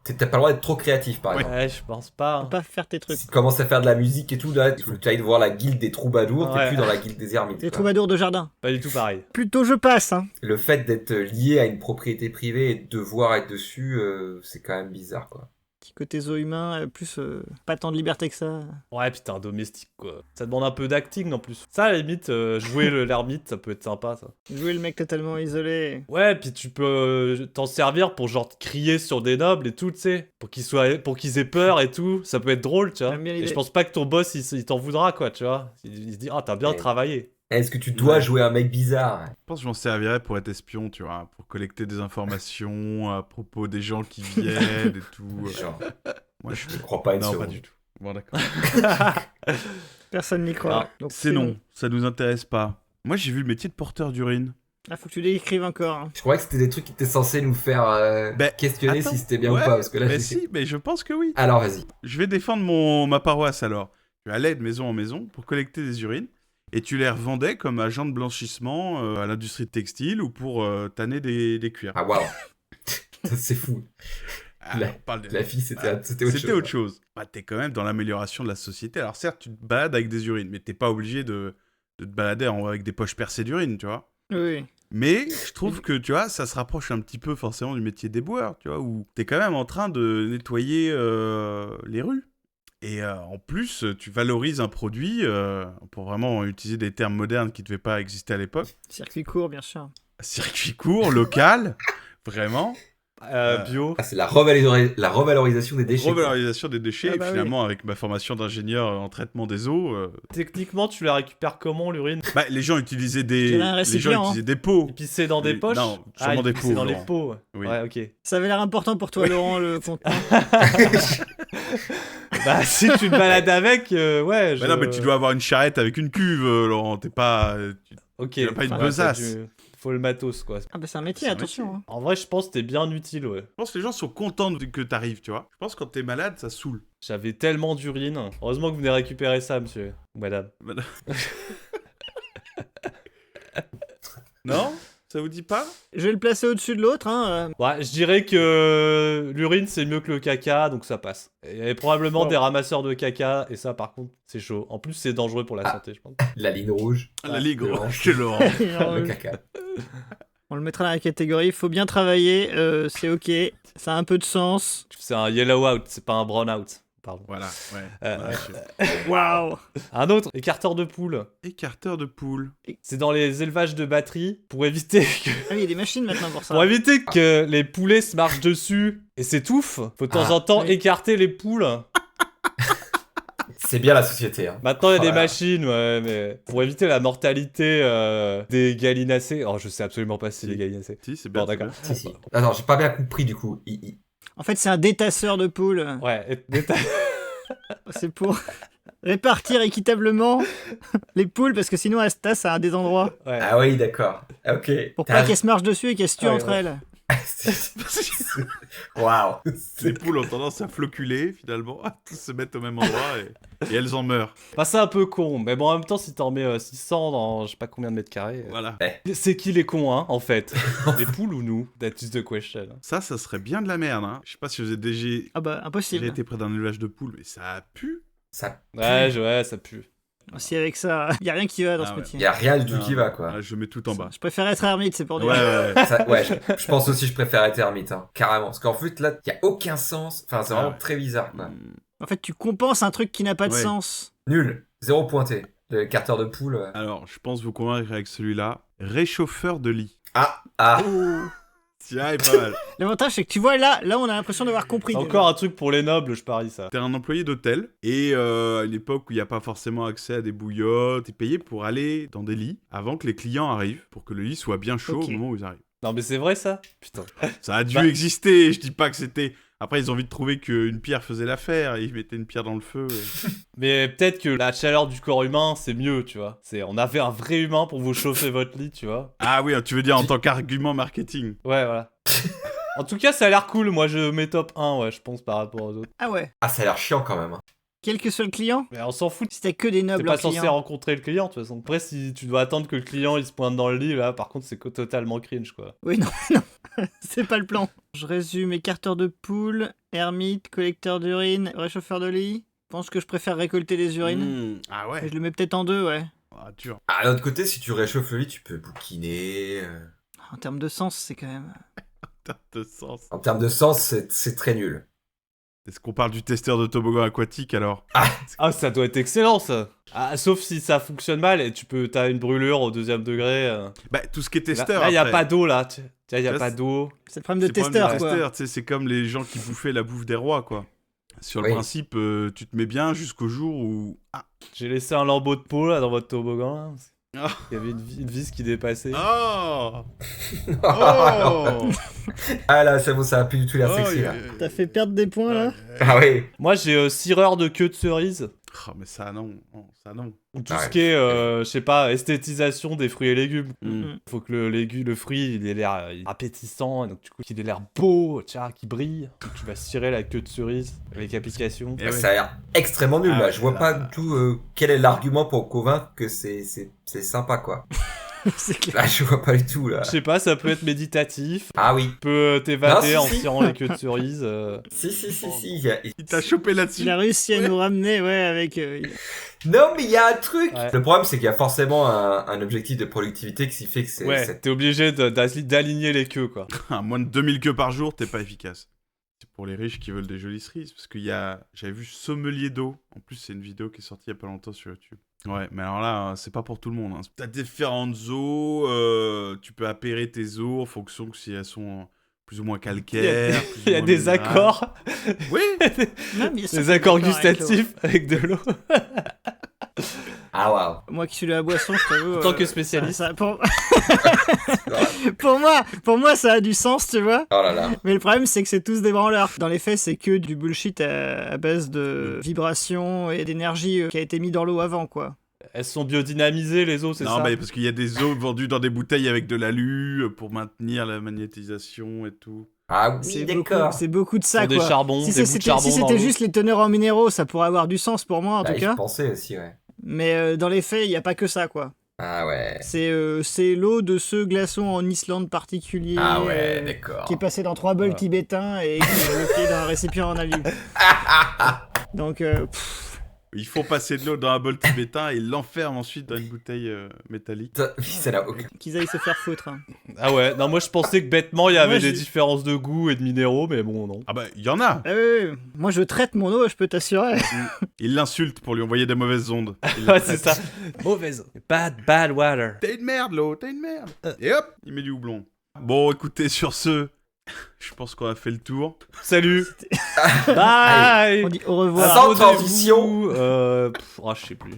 T'as pas le droit d'être trop créatif, par exemple. Ouais, je pense pas. Faut pas faire tes trucs. Si tu commences à faire de la musique et tout, là, il faut que tu ailles voir la guilde des troubadours, t'es Ouais. plus dans la guilde des ermites. Des quoi. troubadours de jardin. Pas du tout pareil. Plutôt je passe, hein. Le fait d'être lié à une propriété privée et de devoir être dessus, c'est quand même bizarre, quoi. Petit côté zoo humain, plus pas tant de liberté que ça. Ouais, puis t'es un domestique, quoi. Ça demande un peu d'acting, en plus. Ça, à la limite, jouer l'ermite, ça peut être sympa, ça. Jouer le mec totalement isolé. Ouais, puis tu peux t'en servir pour genre crier sur des nobles et tout, tu sais. Pour qu'ils aient peur et tout. Ça peut être drôle, tu vois. J'aime bien Et l'idée. je pense pas que ton boss, il t'en voudra, quoi, tu vois. Il se dit, ah, t'as bien Ouais. travaillé. Est-ce que tu dois jouer un mec bizarre? Je pense que je m'en servirais pour être espion, tu vois, pour collecter des informations à propos des gens qui viennent et tout. Genre, Moi, je ne crois pas une Non, seconde. pas du tout. Bon, d'accord. Personne n'y croit. Donc, C'est non, ça nous intéresse pas. Moi, j'ai vu le métier de porteur d'urine. Ah, faut que tu l'écrives encore. Hein. Je croyais que c'était des trucs qui étaient censés nous faire questionner Attends, si c'était bien ouais, ou pas. Parce que là, mais si, mais je pense que oui. Alors, vas-y. Je vais défendre ma paroisse alors. Je vais aller de maison en maison pour collecter des urines et tu les revendais comme agent de blanchissement à l'industrie textile ou pour tanner des cuirs. Ah, waouh. C'est fou. Ah, la- on parle de- La fille, c'était autre chose. C'était autre chose. Bah, t'es quand même dans l'amélioration de la société. Alors certes, tu te balades avec des urines, mais t'es pas obligé de te balader avec des poches percées d'urine, tu vois. Oui. Mais je trouve que, tu vois, ça se rapproche un petit peu forcément du métier d'éboueur, tu vois, où t'es quand même en train de nettoyer les rues. Et en plus, tu valorises un produit, pour vraiment utiliser des termes modernes qui ne devaient pas exister à l'époque. Circuit court, bien sûr. Circuit court, local, vraiment. Bio. Ah, c'est la revalorisation des déchets. Revalorisation des déchets, Ah bah et finalement, avec ma formation d'ingénieur en traitement des eaux, Techniquement, tu la récupères comment, l'urine? bah, les gens utilisaient des, J'avais un les gens récipient, utilisaient des pots. Pisser dans des Mais- poches? non, sûrement des pisser pots, dans les Laurent. pots. Oui. Ouais, ok. Ça avait l'air important pour toi, Laurent, le contenu. Bah, si tu te balades avec, ouais. Bah non, mais tu dois avoir une charrette avec une cuve, Laurent. T'es pas. Ok. tu n'as pas une ouais, besace. Faut le matos, quoi. Ah bah c'est un métier, C'est un attention. métier. Hein. En vrai, je pense que t'es bien utile, ouais. Je pense que les gens sont contents que t'arrives, tu vois. Je pense que quand t'es malade, ça saoule. J'avais tellement d'urine. Heureusement que vous venez récupérer ça, monsieur. Ou madame. Non? Ça vous dit pas? Je vais le placer au-dessus de l'autre. Hein. Ouais, je dirais que l'urine, c'est mieux que le caca, donc ça passe. Il y avait probablement Oh. des ramasseurs de caca, et ça, par contre, c'est chaud. En plus, c'est dangereux pour la santé, je pense. La ligne rouge. La ligue Laurent. orange chez Laurent. Le caca. On le mettra dans la catégorie. Faut bien travailler. C'est ok. Ça a un peu de sens. C'est un yellow out, c'est pas un brown out. Pardon. Voilà, ouais. Euh, Waouh. Un autre, écarteur de poule. Écarteur de poule. C'est dans les élevages de batteries pour éviter que, Ah oui, il y a des machines maintenant pour ça. pour éviter que les poulets se marchent dessus et s'étouffent. Faut de temps Ah, en temps oui. écarter les poules. C'est bien la société. Hein. Maintenant, il y a des Voilà. machines, ouais, mais pour éviter la mortalité des gallinacés. Oh, je sais absolument pas si c'est Si. des gallinacés. Si, c'est bien. Bon, d'accord. Si, si. Attends, j'ai pas bien compris du coup. En fait, c'est un détasseur de poules. Ouais, C'est pour répartir équitablement les poules parce que sinon elles se tassent à des endroits. ouais. Ah oui, d'accord. Ok. Pour T'as- pas qu'elles se marchent dessus et qu'elles se tuent Ah oui, entre ouais. elles. Waouh. Les poules ont tendance à floculer, finalement, à tous se mettre au même endroit et elles en meurent. Bah, c'est un peu con, mais bon, en même temps, si t'en mets 600 dans je sais pas combien de mètres carrés. Voilà. C'est qui les cons, hein, en fait? Les poules ou nous? That is the question. Ça serait bien de la merde, hein. Je sais pas si vous avez déjà Ah bah impossible. été près d'un élevage de poules, mais ça pue. Ça. Ouais, ça pue. Si avec ça, y a rien qui va dans Ah ce ouais. métier. Y a rien du tout Non, qui va quoi. ah, je mets tout en bas. Je préfère être ermite, c'est pour dire. Ouais, ouais. Ouais, je pense aussi que je préfère être ermite, hein, carrément. Parce qu'en fait, là, y a aucun sens. Enfin, c'est Ah vraiment ouais. très bizarre, quoi. En fait, tu compenses un truc qui n'a pas de Ouais. sens. Nul. 0 pointé. Le carteur de poule. Alors, je pense vous convaincre avec celui-là. Réchauffeur de lit. Ah. Tiens, est pas mal. L'avantage, c'est que tu vois, là on a l'impression d'avoir compris. C'est déjà. encore un truc pour les nobles, je parie ça. T'es un employé d'hôtel et à une époque où il n'y a pas forcément accès à des bouillottes, t'es payé pour aller dans des lits avant que les clients arrivent, pour que le lit soit bien chaud Ok. au moment où ils arrivent. Non, mais c'est vrai ça? Putain. Ça a dû Bah- exister, je dis pas que c'était... Après, ils ont vite trouvé qu'une pierre faisait l'affaire et ils mettaient une pierre dans le feu. Mais peut-être que la chaleur du corps humain, c'est mieux, tu vois. On avait un vrai humain pour vous chauffer votre lit, tu vois. Ah oui, tu veux dire en tant qu'argument marketing. Ouais, voilà. En tout cas, ça a l'air cool. Moi, je mets top 1, ouais, je pense, par rapport aux autres. Ah ouais. Ah, ça a l'air chiant quand même. Hein. Quel que soit le client, Mais on s'en fout. si t'as que des T'es nobles pas en censé client. rencontrer le client, de toute façon. Après, si tu dois attendre que le client il se pointe dans le lit, là, par contre, c'est totalement cringe, quoi. Oui, non, non. C'est pas le plan. Je résume, écarteur de poules, ermite, collecteur d'urine, réchauffeur de lit. Je pense que je préfère récolter des urines. Ah Et ouais. je le mets peut-être en deux, ouais. Ah, dur. Ah, d'un autre côté, si tu réchauffes le lit, tu peux bouquiner. En termes de sens, c'est quand même... T'as de sens. En termes de sens, c'est très nul. Est-ce qu'on parle du testeur de toboggan aquatique alors? Ah, ça doit être excellent, ça. Ah, sauf si ça fonctionne mal et t'as une brûlure au 2e degré. Bah, tout ce qui est testeur. Là, y a après. pas d'eau, là. Tiens, y a Là, pas c'est- d'eau. C'est le problème de C'est le problème testeur, du quoi. testeur, tu sais, c'est comme les gens qui bouffaient la bouffe des rois, quoi. Sur le Oui. principe, tu te mets bien jusqu'au jour où... Ah, J'ai laissé un lambeau de peau, là, dans votre toboggan, là. Ah. Il y avait une vis qui dépassait. Oh. Oh. Ah là, c'est bon, ça a plus du tout l'air Oh, sexy là. T'as fait perdre des points là. Ah oui. Moi, j'ai cireur de queue de cerise. Oh, mais ça non, non, ça non. Ou tout Ah ce ouais. qui est, je sais pas, esthétisation des fruits et légumes. Mm. Faut que le fruit, il ait l'air appétissant, et donc du coup, qu'il ait l'air beau, tiens, qui brille. Donc, tu vas cirer la queue de cerise avec application. Eh Bah, ouais. ça a l'air extrêmement nul Ah là. ouais, Je vois là. pas du tout quel est l'argument pour convaincre que c'est sympa quoi. C'est clair. Là, je vois pas du tout là. Je sais pas, ça peut être méditatif. Ah oui. Tu peux t'évader Non, en si. cirant les queues de cerise. Si. Il t'a chopé là-dessus. Il a réussi à nous ramener, ouais, avec. Non, mais il y a un truc. Ouais. Le problème, c'est qu'il y a forcément un objectif de productivité qui fait que c'est. Ouais, t'es obligé d'aligner les queues, quoi. À moins de 2000 queues par jour, t'es pas efficace. C'est pour les riches qui veulent des jolies cerises. Parce qu'il y a... J'avais vu Sommelier d'eau. En plus, c'est une vidéo qui est sortie il y a pas longtemps sur YouTube. Ouais, mais alors là, c'est pas pour tout le monde. Hein. T'as différentes eaux. Tu peux appairer tes eaux en fonction de si elles sont plus ou moins calcaires. Il y a des accords. Oui. Non, mais ça, Des c'est accords d'accord avec gustatifs avec de l'eau. Ah waouh. Moi qui suis de la boisson, je t'avoue. En tant que spécialiste. Pour moi, ça a du sens, tu vois. Oh là là. Mais le problème, c'est que c'est tous des branleurs. Dans les faits, c'est que du bullshit à base de vibrations et d'énergie qui a été mis dans l'eau avant, quoi. Elles sont biodynamisées, les eaux, c'est Non, ça mais parce qu'il y a des eaux vendues dans des bouteilles avec de l'alu pour maintenir la magnétisation et tout. Ah oui, d'accord. C'est beaucoup de ça, Pour des quoi. charbons, Si des bouts de charbon dans c'était l'eau. juste les teneurs en minéraux, ça pourrait avoir du sens pour moi, en Bah, tout je cas. pensais aussi, ouais. Mais dans les faits, il n'y a pas que ça, quoi. Ah ouais. C'est l'eau de ce glaçon en Islande particulier Ah ouais, d'accord. qui est passé dans 3 bols Voilà. tibétains et qui est bloqué dans un récipient en alu. Donc, Il faut passer de l'eau dans un bol tibétain et l'enferme ensuite dans une bouteille métallique. Ça n'a aucun. qu'ils aillent se faire foutre. Hein. Ah ouais, non, moi je pensais que bêtement il y avait Moi, des j'ai- différences de goût et de minéraux, mais bon, non. Ah bah, il y en a. Ah oui, oui. Moi, je traite mon eau, je peux t'assurer. Il l'insulte pour lui envoyer des mauvaises ondes. Il Ouais, la c'est traite. ça. Mauvaise. Bad water. T'as une merde, l'eau, t'as une merde. Et hop, il met du houblon. Bon, écoutez, sur ce, je pense qu'on a fait le tour. Salut. Bye. On dit au revoir. Sans Abonnez-vous, transition. Je sais plus.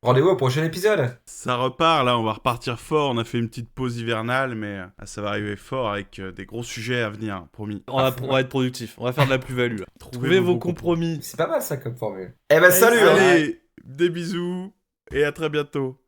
Rendez-vous au prochain épisode. Ça repart, là, on va repartir fort. On a fait une petite pause hivernale, mais ça va arriver fort avec des gros sujets à venir, promis. On va être productif. On va faire de la plus-value. Là. Trouvez vos compromis. C'est pas mal ça comme formule. Eh ben salut. hein. Allez, des bisous et à très bientôt.